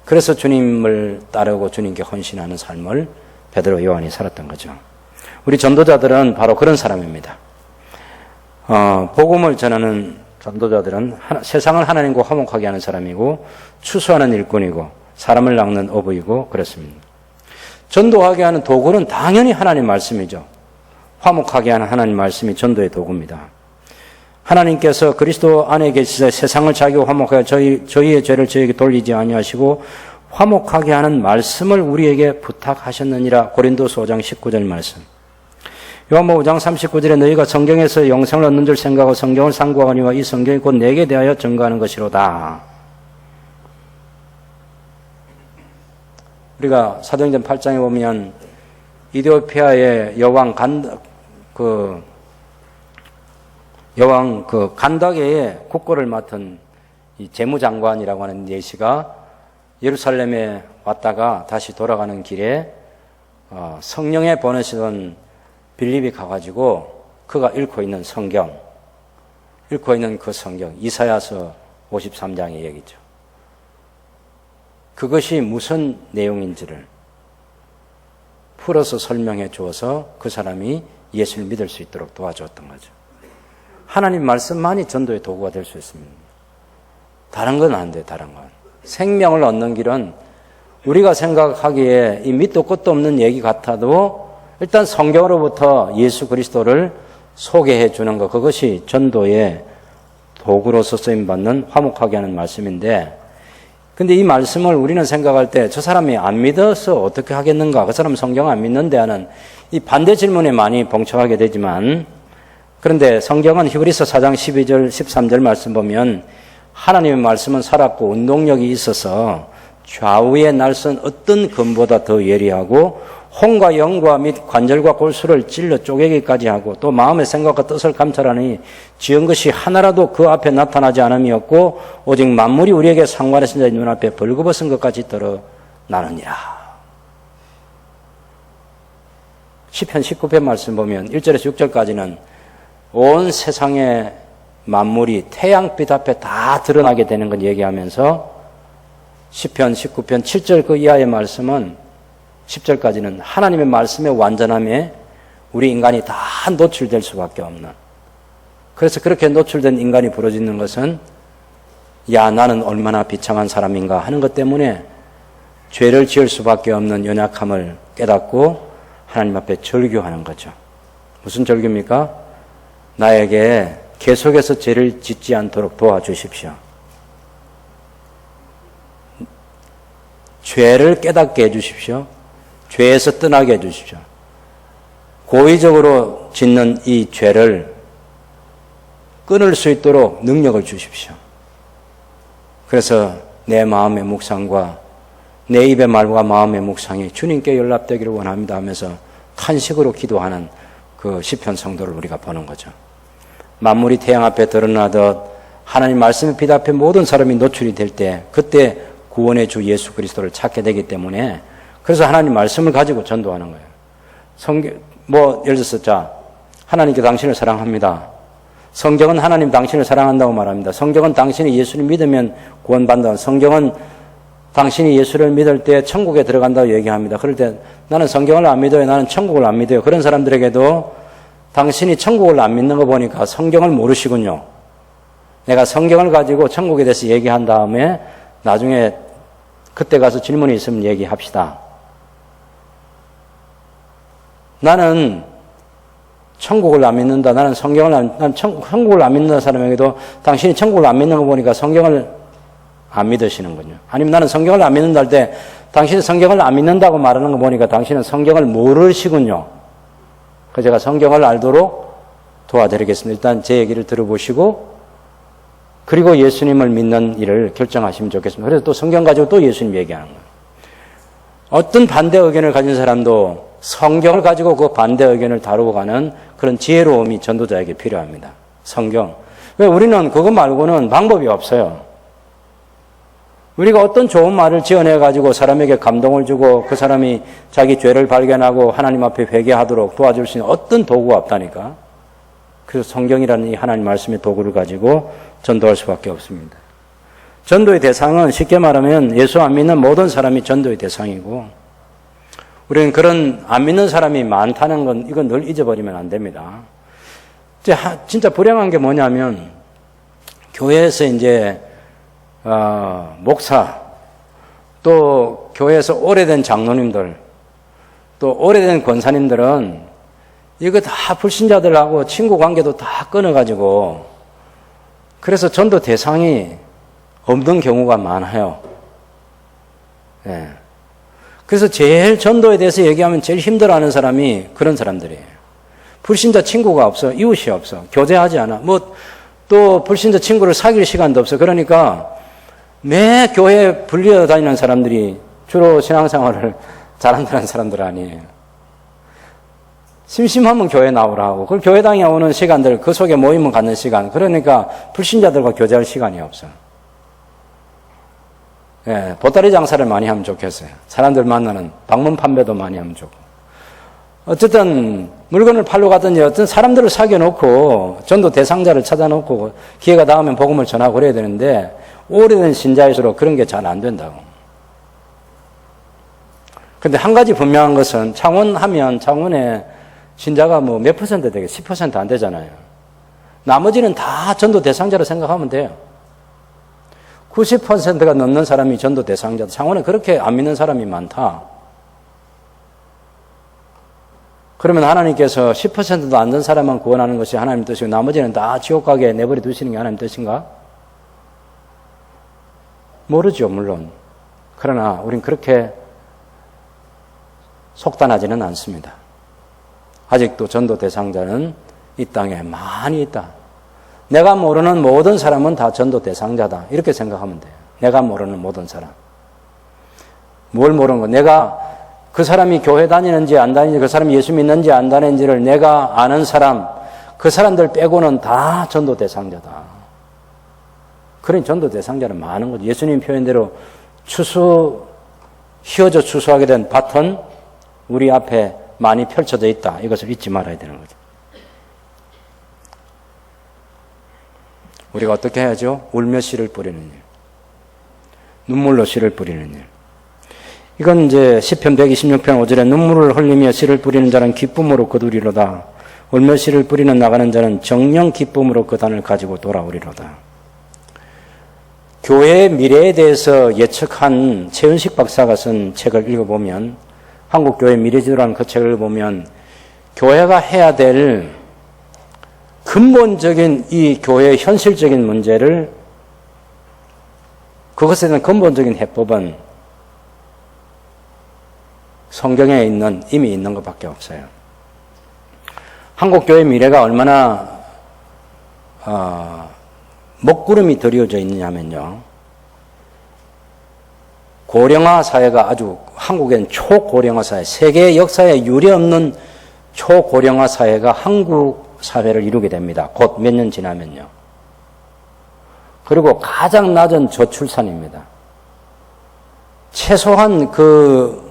그래서 주님을 따르고 주님께 헌신하는 삶을 베드로, 요한이 살았던 거죠. 우리 전도자들은 바로 그런 사람입니다. 복음을 전하는 전도자들은 세상을 하나님과 화목하게 하는 사람이고 추수하는 일꾼이고 사람을 낚는 어부이고 그렇습니다. 전도하게 하는 도구는 당연히 하나님 말씀이죠. 화목하게 하는 하나님 말씀이 전도의 도구입니다. 하나님께서 그리스도 안에 계시사 세상을 자기와 화목하게 저희의 죄를 저에게 돌리지 아니하시고 화목하게 하는 말씀을 우리에게 부탁하셨느니라. 고린도서 5장 19절 말씀. 요한복음 5장 39절에 너희가 성경에서 영생을 얻는 줄 생각하고 성경을 상고하거니와 이 성경이 곧 내게 대하여 증거하는 것이로다. 우리가 사도행전 8장에 보면 이디오피아의 여왕 간다게의 국고를 맡은 이 재무장관이라고 하는 예시가 예루살렘에 왔다가 다시 돌아가는 길에 성령에 보내시던 빌립이 가가지고 그가 읽고 있는 그 성경, 이사야서 53장의 얘기죠. 그것이 무슨 내용인지를 풀어서 설명해 주어서 그 사람이 예수를 믿을 수 있도록 도와주었던 거죠. 하나님 말씀만이 전도의 도구가 될 수 있습니다. 다른 건 안 돼요, 다른 건. 생명을 얻는 길은 우리가 생각하기에 이 밑도 끝도 없는 얘기 같아도 일단 성경으로부터 예수 그리스도를 소개해 주는 것, 그것이 전도의 도구로서 쓰임받는 화목하게 하는 말씀인데, 근데 이 말씀을 우리는 생각할 때 저 사람이 안 믿어서 어떻게 하겠는가, 그 사람 성경 안 믿는데 하는 이 반대 질문에 많이 봉착하게 되지만, 그런데 성경은 히브리서 4장 12절 13절 말씀 보면 하나님의 말씀은 살았고 운동력이 있어서 좌우의 날선 어떤 검보다 더 예리하고 혼과 영과 및 관절과 골수를 찔러 쪼개기까지 하고 또 마음의 생각과 뜻을 감찰하니 지은 것이 하나라도 그 앞에 나타나지 않음이었고 오직 만물이 우리에게 상관하신 자의 눈앞에 벌거벗은 것까지 드러나느니라. 시편 19편 말씀 보면 1절에서 6절까지는 온 세상의 만물이 태양빛 앞에 다 드러나게 되는 걸 얘기하면서 시편 19편 7절 그 이하의 말씀은 10절까지는 하나님의 말씀의 완전함에 우리 인간이 다 노출될 수밖에 없는, 그래서 그렇게 노출된 인간이 부러지는 것은 야 나는 얼마나 비참한 사람인가 하는 것 때문에 죄를 지을 수밖에 없는 연약함을 깨닫고 하나님 앞에 절규하는 거죠. 무슨 절규입니까? 나에게 계속해서 죄를 짓지 않도록 도와주십시오. 죄를 깨닫게 해주십시오. 죄에서 떠나게 해주십시오. 고의적으로 짓는 이 죄를 끊을 수 있도록 능력을 주십시오. 그래서 내 마음의 묵상과 내 입의 말과 마음의 묵상이 주님께 연락되기를 원합니다 하면서 탄식으로 기도하는 그 시편 성도를 우리가 보는 거죠. 만물이 태양 앞에 드러나듯 하나님 말씀의 빛 앞에 모든 사람이 노출이 될 때 그때 구원의 주 예수 그리스도를 찾게 되기 때문에 그래서 하나님 말씀을 가지고 전도하는 거예요. 예를 들어서 하나님께 당신을 사랑합니다. 성경은 하나님 당신을 사랑한다고 말합니다. 성경은 당신이 예수를 믿으면 구원받는다. 성경은 당신이 예수를 믿을 때 천국에 들어간다고 얘기합니다. 그럴 때 나는 성경을 안 믿어요. 나는 천국을 안 믿어요. 그런 사람들에게도 당신이 천국을 안 믿는 거 보니까 성경을 모르시군요. 내가 성경을 가지고 천국에 대해서 얘기한 다음에 나중에 그때 가서 질문이 있으면 얘기합시다. 나는 천국을 안 믿는다. 나는 천국을 안 믿는 사람에게도 당신이 천국을 안 믿는 거 보니까 성경을 안 믿으시는군요. 아니면 나는 성경을 안 믿는다 할 때 당신이 성경을 안 믿는다고 말하는 거 보니까 당신은 성경을 모르시군요. 그래서 제가 성경을 알도록 도와드리겠습니다. 일단 제 얘기를 들어보시고 그리고 예수님을 믿는 일을 결정하시면 좋겠습니다. 그래서 또 성경 가지고 또 예수님 얘기하는 거예요. 어떤 반대 의견을 가진 사람도 성경을 가지고 그 반대 의견을 다루고 가는 그런 지혜로움이 전도자에게 필요합니다. 성경. 왜 우리는 그거 말고는 방법이 없어요. 우리가 어떤 좋은 말을 지어내가지고 사람에게 감동을 주고 그 사람이 자기 죄를 발견하고 하나님 앞에 회개하도록 도와줄 수 있는 어떤 도구가 없다니까. 그래서 성경이라는 이 하나님 말씀의 도구를 가지고 전도할 수밖에 없습니다. 전도의 대상은 쉽게 말하면 예수 안 믿는 모든 사람이 전도의 대상이고 우리는 그런 안 믿는 사람이 많다는 건 이건 늘 잊어버리면 안 됩니다. 진짜 불행한 게 뭐냐면 교회에서 이제 목사 또 교회에서 오래된 장로님들 또 오래된 권사님들은 이거 다 불신자들하고 친구 관계도 다 끊어가지고 그래서 전도 대상이 없는 경우가 많아요. 네. 그래서 제일 전도에 대해서 얘기하면 제일 힘들어하는 사람이 그런 사람들이에요. 불신자 친구가 없어. 이웃이 없어. 교제하지 않아. 또 불신자 친구를 사귈 시간도 없어. 그러니까 매 교회에 불려 다니는 사람들이 주로 신앙생활을 잘한다는 사람들 아니에요. 심심하면 교회 나오라고. 그 교회당에 오는 시간들, 그 속에 모임을 갖는 시간. 그러니까 불신자들과 교제할 시간이 없어. 예, 보따리 장사를 많이 하면 좋겠어요. 사람들 만나는 방문 판매도 많이 하면 좋고. 어쨌든 물건을 팔러 가든지 어떤 사람들을 사귀어놓고 전도 대상자를 찾아놓고 기회가 닿으면 복음을 전하고 그래야 되는데 오래된 신자일수록 그런 게 잘 안 된다고. 근데 한 가지 분명한 것은 창원에 신자가 몇 퍼센트 되게 10% 안 되잖아요. 나머지는 다 전도 대상자로 생각하면 돼요. 90%가 넘는 사람이 전도 대상자다. 창원에 그렇게 안 믿는 사람이 많다. 그러면 하나님께서 10%도 안 된 사람만 구원하는 것이 하나님 뜻이고 나머지는 다 지옥 가게 내버려 두시는 게 하나님 뜻인가? 모르죠, 물론. 그러나 우린 그렇게 속단하지는 않습니다. 아직도 전도 대상자는 이 땅에 많이 있다. 내가 모르는 모든 사람은 다 전도 대상자다. 이렇게 생각하면 돼요. 내가 모르는 모든 사람. 뭘 모르는 거? 내가 그 사람이 교회 다니는지 안 다니는지, 그 사람이 예수 믿는지 안 다니는지를 내가 아는 사람, 그 사람들 빼고는 다 전도 대상자다. 그런 전도 대상자는 많은 거죠. 예수님 표현대로 휘어져 추수하게 된 밭은 우리 앞에 많이 펼쳐져 있다. 이것을 잊지 말아야 되는 거죠. 우리가 어떻게 해야죠? 울며 씨를 뿌리는 일. 눈물로 씨를 뿌리는 일. 이건 이제 시편 126편 5절에 눈물을 흘리며 씨를 뿌리는 자는 기쁨으로 거두리로다. 울며 씨를 뿌리는 나가는 자는 정령 기쁨으로 그 단을 가지고 돌아오리로다. 교회의 미래에 대해서 예측한 최은식 박사가 쓴 책을 읽어보면 한국교회 미래지도라는 그 책을 보면 교회가 해야 될 근본적인 이 교회의 현실적인 문제를 그것에 대한 근본적인 해법은 성경에 이미 있는 것밖에 없어요. 한국교회 미래가 얼마나 먹구름이 드리워져 있느냐면요. 고령화 사회가 아주 한국엔 초고령화 사회, 세계 역사에 유례없는 초고령화 사회가 한국 사회를 이루게 됩니다. 곧 몇 년 지나면요. 그리고 가장 낮은 저출산입니다. 최소한 그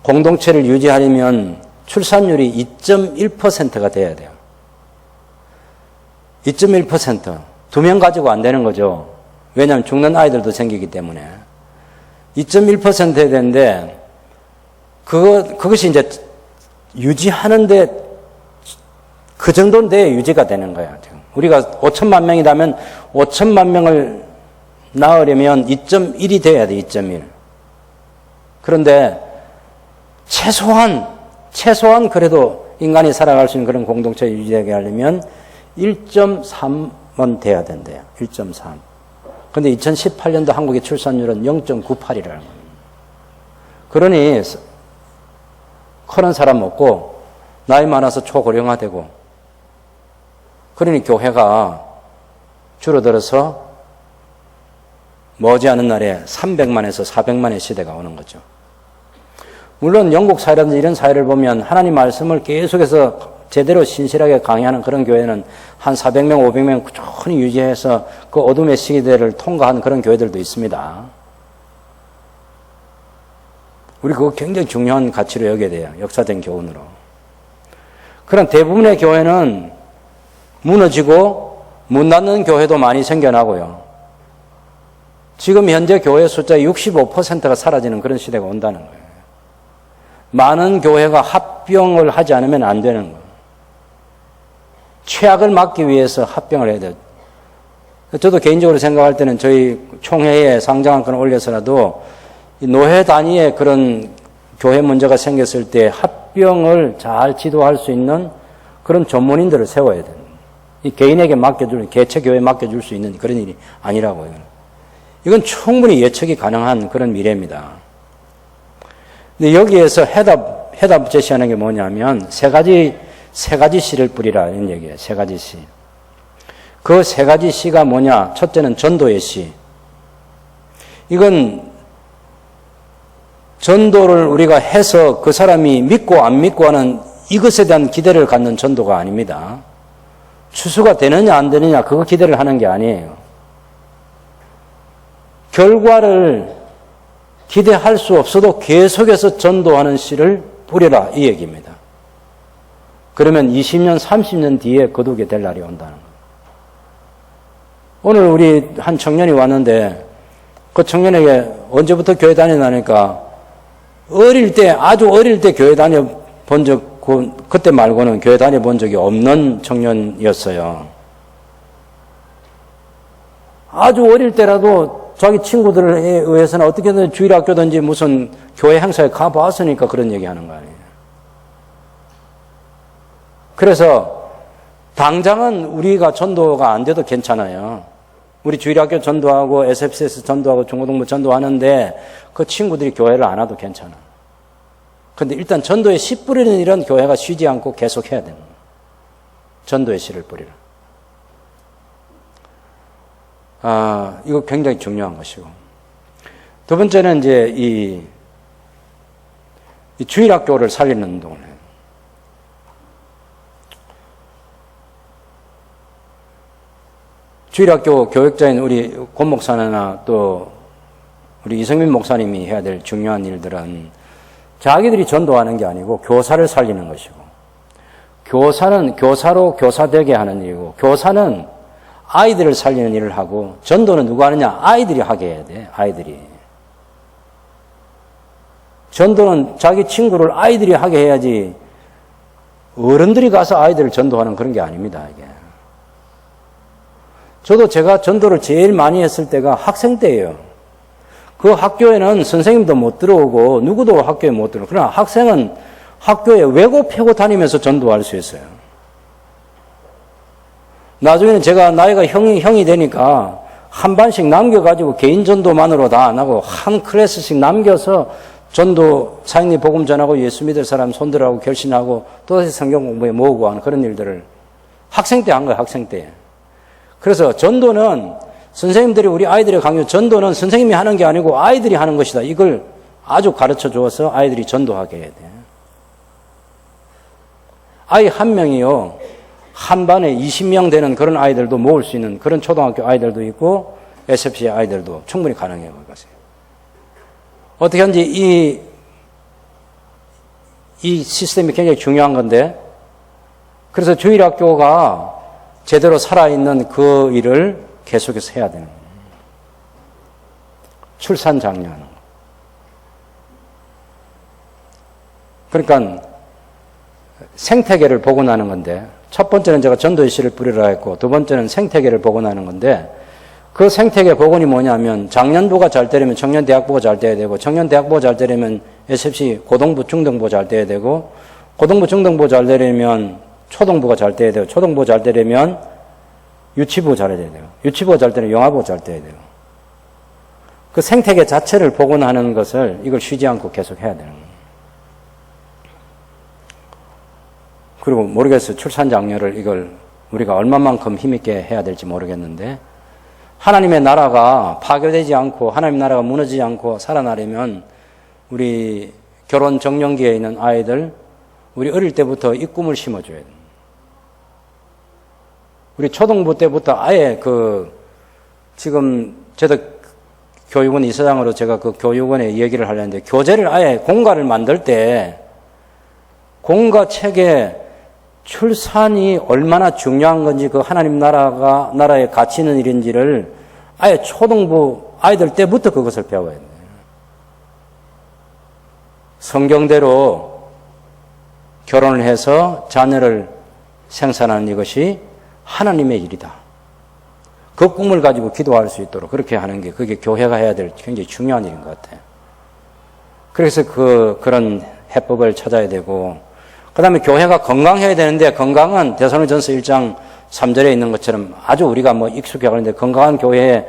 공동체를 유지하려면 출산율이 2.1%가 돼야 돼요. 2.1%. 2명 가지고 안 되는 거죠. 왜냐하면 죽는 아이들도 생기기 때문에. 2.1%야 되는데, 그것이 이제 유지하는데 그 정도는 돼야 유지가 되는 거야, 지금. 우리가 5천만 명이라면 5천만 명을 낳으려면 2.1이 돼야 돼, 2.1. 그런데 최소한 그래도 인간이 살아갈 수 있는 그런 공동체를 유지하게 하려면 1.3은 돼야 된대요. 1.3. 그런데 2018년도 한국의 출산율은 0.98이라는 겁니다. 그러니 그런 사람 없고 나이 많아서 초고령화되고 그러니 교회가 줄어들어서 머지않은 날에 300만에서 400만의 시대가 오는 거죠. 물론 영국 사회라든지 이런 사회를 보면 하나님 말씀을 계속해서 제대로 신실하게 강의하는 그런 교회는 한 400명, 500명 꾸준히 유지해서 그 어둠의 시대를 통과한 그런 교회들도 있습니다. 우리 그거 굉장히 중요한 가치로 여겨야 돼요. 역사적인 교훈으로. 그런 대부분의 교회는 무너지고 문 닫는 교회도 많이 생겨나고요. 지금 현재 교회 숫자의 65%가 사라지는 그런 시대가 온다는 거예요. 많은 교회가 합병을 하지 않으면 안 되는 거예요. 최악을 막기 위해서 합병을 해야 돼요. 저도 개인적으로 생각할 때는 저희 총회에 상장 한 건 올려서라도 노회 단위의 그런 교회 문제가 생겼을 때 합병을 잘 지도할 수 있는 그런 전문인들을 세워야 돼요. 이 개인에게 맡겨줄, 개체교회에 맡겨줄 수 있는 그런 일이 아니라고요. 이건 충분히 예측이 가능한 그런 미래입니다. 근데 여기에서 해답 제시하는 게 뭐냐면 세 가지 씨를 뿌리라 이런 얘기예요. 세 가지 씨. 그 세 가지 씨가 뭐냐? 첫째는 전도의 씨. 이건 전도를 우리가 해서 그 사람이 믿고 안 믿고 하는 이것에 대한 기대를 갖는 전도가 아닙니다. 추수가 되느냐 안 되느냐 그거 기대를 하는 게 아니에요. 결과를 기대할 수 없어도 계속해서 전도하는 씨를 뿌려라 이 얘기입니다. 그러면 20년, 30년 뒤에 거두게 될 날이 온다는 거예요. 오늘 우리 한 청년이 왔는데 그 청년에게 언제부터 교회 다니나니까 아주 어릴 때 교회 다녀본 적, 그때 말고는 교회 다녀본 적이 없는 청년이었어요. 아주 어릴 때라도 자기 친구들에 의해서는 어떻게든 주일학교든지 무슨 교회 행사에 가봤으니까 그런 얘기 하는 거 아니에요. 그래서 당장은 우리가 전도가 안 돼도 괜찮아요. 우리 주일학교 전도하고 SFCS 전도하고 중고등부 전도하는데 그 친구들이 교회를 안 와도 괜찮아. 그런데 일단 전도에 씨 뿌리는 일은 교회가 쉬지 않고 계속 해야 되는 거예요. 전도의 씨를 뿌리라. 이거 굉장히 중요한 것이고. 두 번째는 이제 이 주일학교를 살리는 운동을 해요. 주일학교 교육자인 우리 권 목사나 또 우리 이성민 목사님이 해야 될 중요한 일들은 자기들이 전도하는 게 아니고 교사를 살리는 것이고, 교사는 교사로 교사되게 하는 일이고, 교사는 아이들을 살리는 일을 하고, 전도는 누가 하느냐? 아이들이 하게 해야 돼, 아이들이. 전도는 자기 친구를 아이들이 하게 해야지, 어른들이 가서 아이들을 전도하는 그런 게 아닙니다, 이게. 저도 제가 전도를 제일 많이 했을 때가 학생 때예요. 그 학교에는 선생님도 못 들어오고 누구도 학교에 못 들어오고, 그러나 학생은 학교에 외고 패고 다니면서 전도할 수 있어요. 나중에는 제가 나이가 형이 되니까 한 반씩 남겨가지고 개인 전도만으로 다 안 하고 한 클래스씩 남겨서 전도 사형리 복음 전하고 예수 믿을 사람 손들하고 결신하고 또다시 성경 공부에 모으고 하는 그런 일들을 학생 때 한 거예요. 학생 때. 그래서 전도는 선생님들이 우리 아이들의 강요, 전도는 선생님이 하는 게 아니고 아이들이 하는 것이다. 이걸 아주 가르쳐 주어서 아이들이 전도하게 해야 돼. 아이 한 명이요, 한 반에 20명 되는 그런 아이들도 모을 수 있는 그런 초등학교 아이들도 있고 SFC 아이들도 충분히 가능해요. 어떻게 하는지 이 시스템이 굉장히 중요한 건데, 그래서 주일학교가 제대로 살아있는 그 일을 계속해서 해야 되는 거예요. 출산 장려하는 거. 그러니까 생태계를 복원하는 건데, 첫 번째는 제가 전도의 씨를 뿌리라 했고, 두 번째는 생태계를 복원하는 건데, 그 생태계 복원이 뭐냐면 장년부가 잘 되려면 청년대학부가 잘 돼야 되고, 청년대학부가 잘 되려면 SFC 고등부, 중등부 잘 돼야 되고, 고등부, 중등부 잘 되려면 초등부가 잘 돼야 되고, 초등부 잘 되려면 유치부 잘해야 돼요. 유치부가 잘 되려면 영아부가 잘 돼야 돼요. 그 생태계 자체를 복원하는 것을 이걸 쉬지 않고 계속 해야 되는 거예요. 그리고 모르겠어요. 출산 장려를 이걸 우리가 얼마만큼 힘있게 해야 될지 모르겠는데, 하나님의 나라가 파괴되지 않고 하나님의 나라가 무너지지 않고 살아나려면 우리 결혼 정년기에 있는 아이들, 우리 어릴 때부터 이 꿈을 심어줘야 돼요. 우리 초등부 때부터 아예 지금 저도 교육원 이사장으로 제가 그 교육원에 얘기를 하려는데, 교재를 아예 공과를 만들 때 공과 책에 출산이 얼마나 중요한 건지, 그 하나님 나라에 가치 있는 일인지를 아예 초등부 아이들 때부터 그것을 배워야 돼요. 성경대로 결혼을 해서 자녀를 생산하는 이것이 하나님의 일이다. 그 꿈을 가지고 기도할 수 있도록 그렇게 하는 게, 그게 교회가 해야 될 굉장히 중요한 일인 것 같아요. 그래서 그런 해법을 찾아야 되고, 그 다음에 교회가 건강해야 되는데, 건강은 데살로니가전서 1장 3절에 있는 것처럼 아주 우리가 익숙해 가는데, 건강한 교회의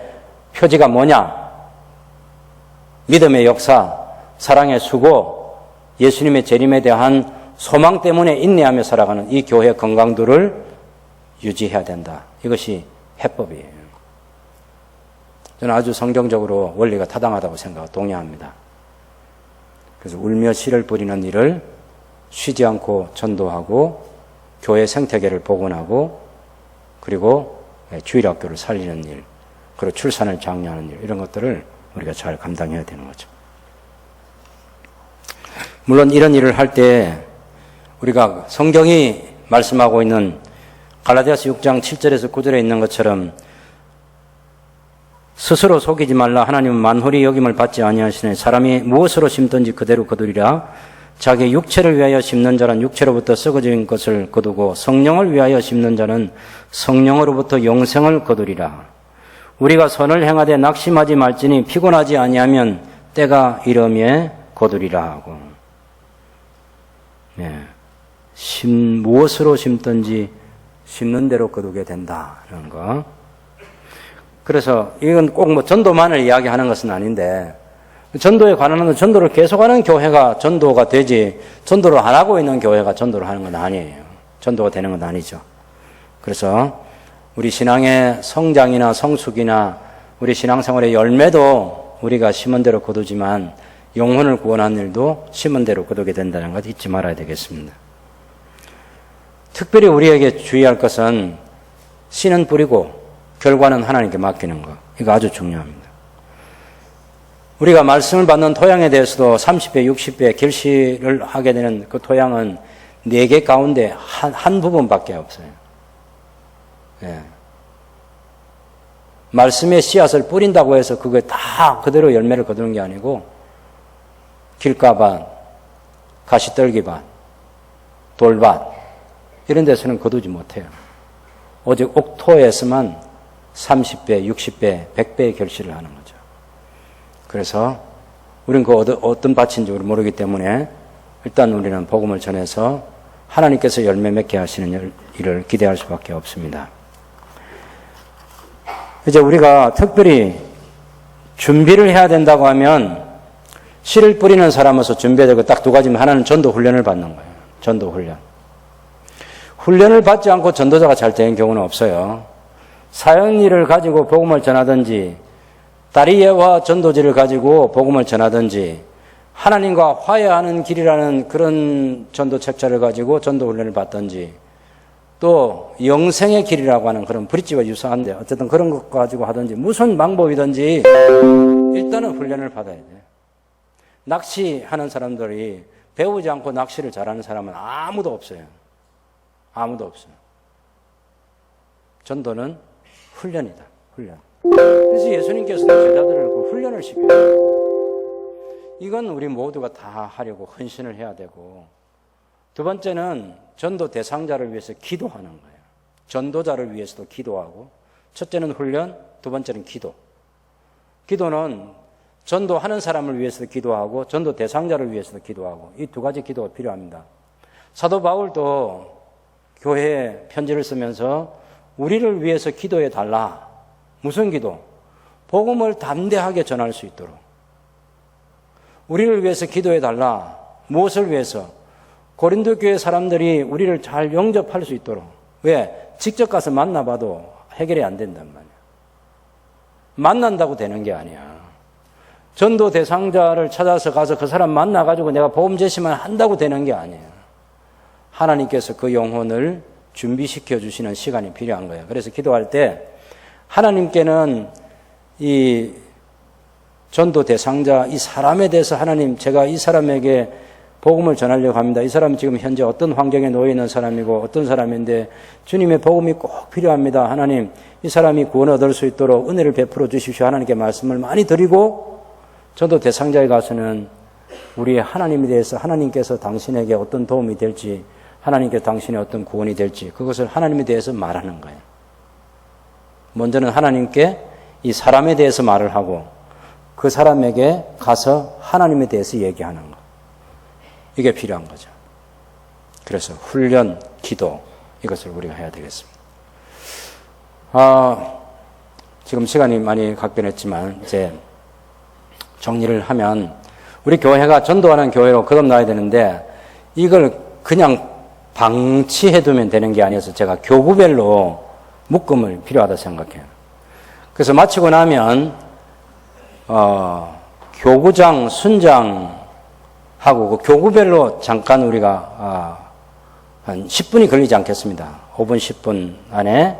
표지가 뭐냐? 믿음의 역사, 사랑의 수고, 예수님의 재림에 대한 소망 때문에 인내하며 살아가는 이 교회의 건강도를 유지해야 된다. 이것이 해법이에요. 저는 아주 성경적으로 원리가 타당하다고 생각하고 동의합니다. 그래서 울며 씨를 뿌리는 일을 쉬지 않고 전도하고, 교회 생태계를 복원하고, 그리고 주일학교를 살리는 일, 그리고 출산을 장려하는 일, 이런 것들을 우리가 잘 감당해야 되는 거죠. 물론 이런 일을 할 때 우리가 성경이 말씀하고 있는 갈라디아서 6장 7절에서 9절에 있는 것처럼 스스로 속이지 말라. 하나님은 만홀히 여김을 받지 아니하시니 사람이 무엇으로 심든지 그대로 거두리라. 자기 육체를 위하여 심는 자는 육체로부터 썩어진 것을 거두고 성령을 위하여 심는 자는 성령으로부터 영생을 거두리라. 우리가 선을 행하되 낙심하지 말지니 피곤하지 아니하면 때가 이르미에 거두리라 하고, 무엇으로 심든지 심는 대로 거두게 된다. 이런 거. 그래서 이건 꼭 전도만을 이야기하는 것은 아닌데, 전도에 관한 전도를 계속하는 교회가 전도가 되지, 전도를 안 하고 있는 교회가 전도를 하는 건 아니에요. 전도가 되는 건 아니죠. 그래서 우리 신앙의 성장이나 성숙이나 우리 신앙생활의 열매도 우리가 심은 대로 거두지만 영혼을 구원하는 일도 심은 대로 거두게 된다는 것 잊지 말아야 되겠습니다. 특별히 우리에게 주의할 것은 씨는 뿌리고 결과는 하나님께 맡기는 것. 이거 아주 중요합니다. 우리가 말씀을 받는 토양에 대해서도 30배, 60배 결실을 하게 되는 그 토양은 4개 가운데 한 부분밖에 없어요. 말씀의 씨앗을 뿌린다고 해서 그게 다 그대로 열매를 거두는 게 아니고, 길가밭, 가시떨기밭, 돌밭, 이런 데서는 거두지 못해요. 오직 옥토에서만 30배, 60배, 100배의 결실을 하는 거죠. 그래서 우리는 그 어떤 밭인지 모르기 때문에 일단 우리는 복음을 전해서 하나님께서 열매 맺게 하시는 일을 기대할 수밖에 없습니다. 이제 우리가 특별히 준비를 해야 된다고 하면 씨를 뿌리는 사람으로서 준비되고 딱 두 가지면 하나는 전도 훈련을 받는 거예요. 전도 훈련. 훈련을 받지 않고 전도자가 잘 되는 경우는 없어요. 사역일을 가지고 복음을 전하든지 다리예와 전도지를 가지고 복음을 전하든지 하나님과 화해하는 길이라는 그런 전도 책자를 가지고 전도 훈련을 받든지 또 영생의 길이라고 하는 그런 브릿지와 유사한데 어쨌든 그런 것 가지고 하든지 무슨 방법이든지 일단은 훈련을 받아야 돼요. 낚시하는 사람들이 배우지 않고 낚시를 잘하는 사람은 아무도 없어요. 아무도 없어요. 전도는 훈련이다. 훈련. 그래서 예수님께서는 제자들을 그 훈련을 시켜요. 이건 우리 모두가 다 하려고 헌신을 해야 되고 두 번째는 전도 대상자를 위해서 기도하는 거예요. 전도자를 위해서도 기도하고 첫째는 훈련, 두 번째는 기도. 기도는 전도하는 사람을 위해서도 기도하고 전도 대상자를 위해서도 기도하고 이 두 가지 기도가 필요합니다. 사도 바울도 교회에 편지를 쓰면서 우리를 위해서 기도해 달라. 무슨 기도? 복음을 담대하게 전할 수 있도록. 우리를 위해서 기도해 달라. 무엇을 위해서? 고린도 교회 사람들이 우리를 잘 영접할 수 있도록. 왜? 직접 가서 만나봐도 해결이 안 된단 말이야. 만난다고 되는 게 아니야. 전도 대상자를 찾아서 가서 그 사람 만나가지고 내가 복음 제시만 한다고 되는 게 아니에요. 하나님께서 그 영혼을 준비시켜 주시는 시간이 필요한 거예요. 그래서 기도할 때 하나님께는 이 전도 대상자, 이 사람에 대해서 하나님, 제가 이 사람에게 복음을 전하려고 합니다. 이 사람은 지금 현재 어떤 환경에 놓여 있는 사람이고 어떤 사람인데 주님의 복음이 꼭 필요합니다. 하나님, 이 사람이 구원 얻을 수 있도록 은혜를 베풀어 주십시오. 하나님께 말씀을 많이 드리고 전도 대상자에 가서는 우리의 하나님에 대해서 하나님께서 당신에게 어떤 도움이 될지 하나님께서 당신의 어떤 구원이 될지 그것을 하나님에 대해서 말하는 거예요. 먼저는 하나님께 이 사람에 대해서 말을 하고 그 사람에게 가서 하나님에 대해서 얘기하는 거. 이게 필요한 거죠. 그래서 훈련, 기도 이것을 우리가 해야 되겠습니다. 지금 시간이 많이 각별했지만 이제 정리를 하면 우리 교회가 전도하는 교회로 거듭나야 되는데 이걸 그냥 방치해두면 되는 게 아니어서 제가 교구별로 묶음을 필요하다 생각해요. 그래서 마치고 나면 교구장, 순장하고 그 교구별로 잠깐 우리가 한 10분이 걸리지 않겠습니다. 5분, 10분 안에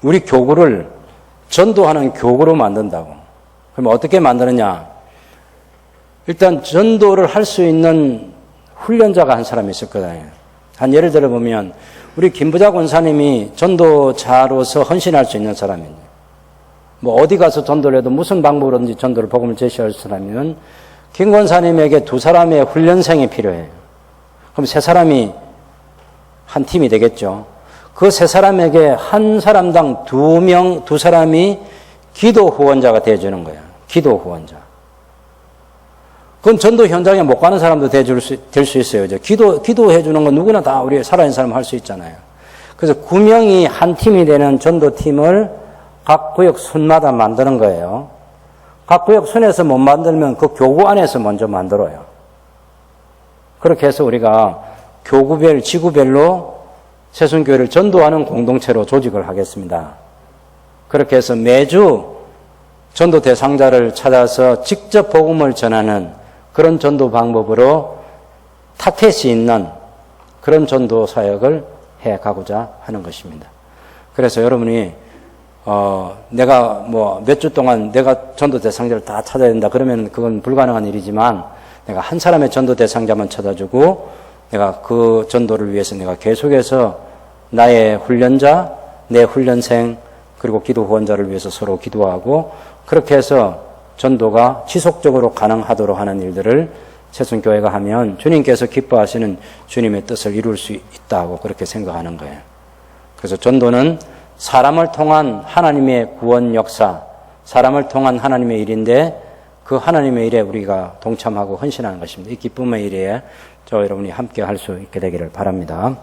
우리 교구를 전도하는 교구로 만든다고. 그럼 어떻게 만드느냐? 일단 전도를 할 수 있는 훈련자가 한 사람이 있었거든요. 한 예를 들어 보면 우리 김부자 권사님이 전도자로서 헌신할 수 있는 사람이에요. 뭐 어디 가서 전도를 해도 무슨 방법으로든지 전도를 복음을 제시할 사람이면 김 권사님에게 두 사람의 훈련생이 필요해요. 그럼 세 사람이 한 팀이 되겠죠. 그 세 사람에게 한 사람당 두 사람이 기도 후원자가 되어주는 거예요. 기도 후원자. 그건 전도 현장에 못 가는 사람도 될 수 있어요. 이제 기도해 주는 건 누구나 다 우리 살아있는 사람 할 수 있잖아요. 그래서 9명이 한 팀이 되는 전도팀을 각 구역 순마다 만드는 거예요. 각 구역 순에서 못 만들면 그 교구 안에서 먼저 만들어요. 그렇게 해서 우리가 교구별, 지구별로 새순교회를 전도하는 공동체로 조직을 하겠습니다. 그렇게 해서 매주 전도 대상자를 찾아서 직접 복음을 전하는 그런 전도 방법으로 타켓이 있는 그런 전도 사역을 해 가고자 하는 것입니다. 그래서 여러분이 내가 뭐 몇 주 동안 내가 전도 대상자를 다 찾아야 된다 그러면 그건 불가능한 일이지만 내가 한 사람의 전도 대상자만 찾아주고 내가 그 전도를 위해서 내가 계속해서 나의 훈련자, 내 훈련생 그리고 기도 후원자를 위해서 서로 기도하고 그렇게 해서 전도가 지속적으로 가능하도록 하는 일들을 새순교회가 하면 주님께서 기뻐하시는 주님의 뜻을 이룰 수 있다고 그렇게 생각하는 거예요. 그래서 전도는 사람을 통한 하나님의 구원 역사, 사람을 통한 하나님의 일인데 그 하나님의 일에 우리가 동참하고 헌신하는 것입니다. 이 기쁨의 일에 저 여러분이 함께 할 수 있게 되기를 바랍니다.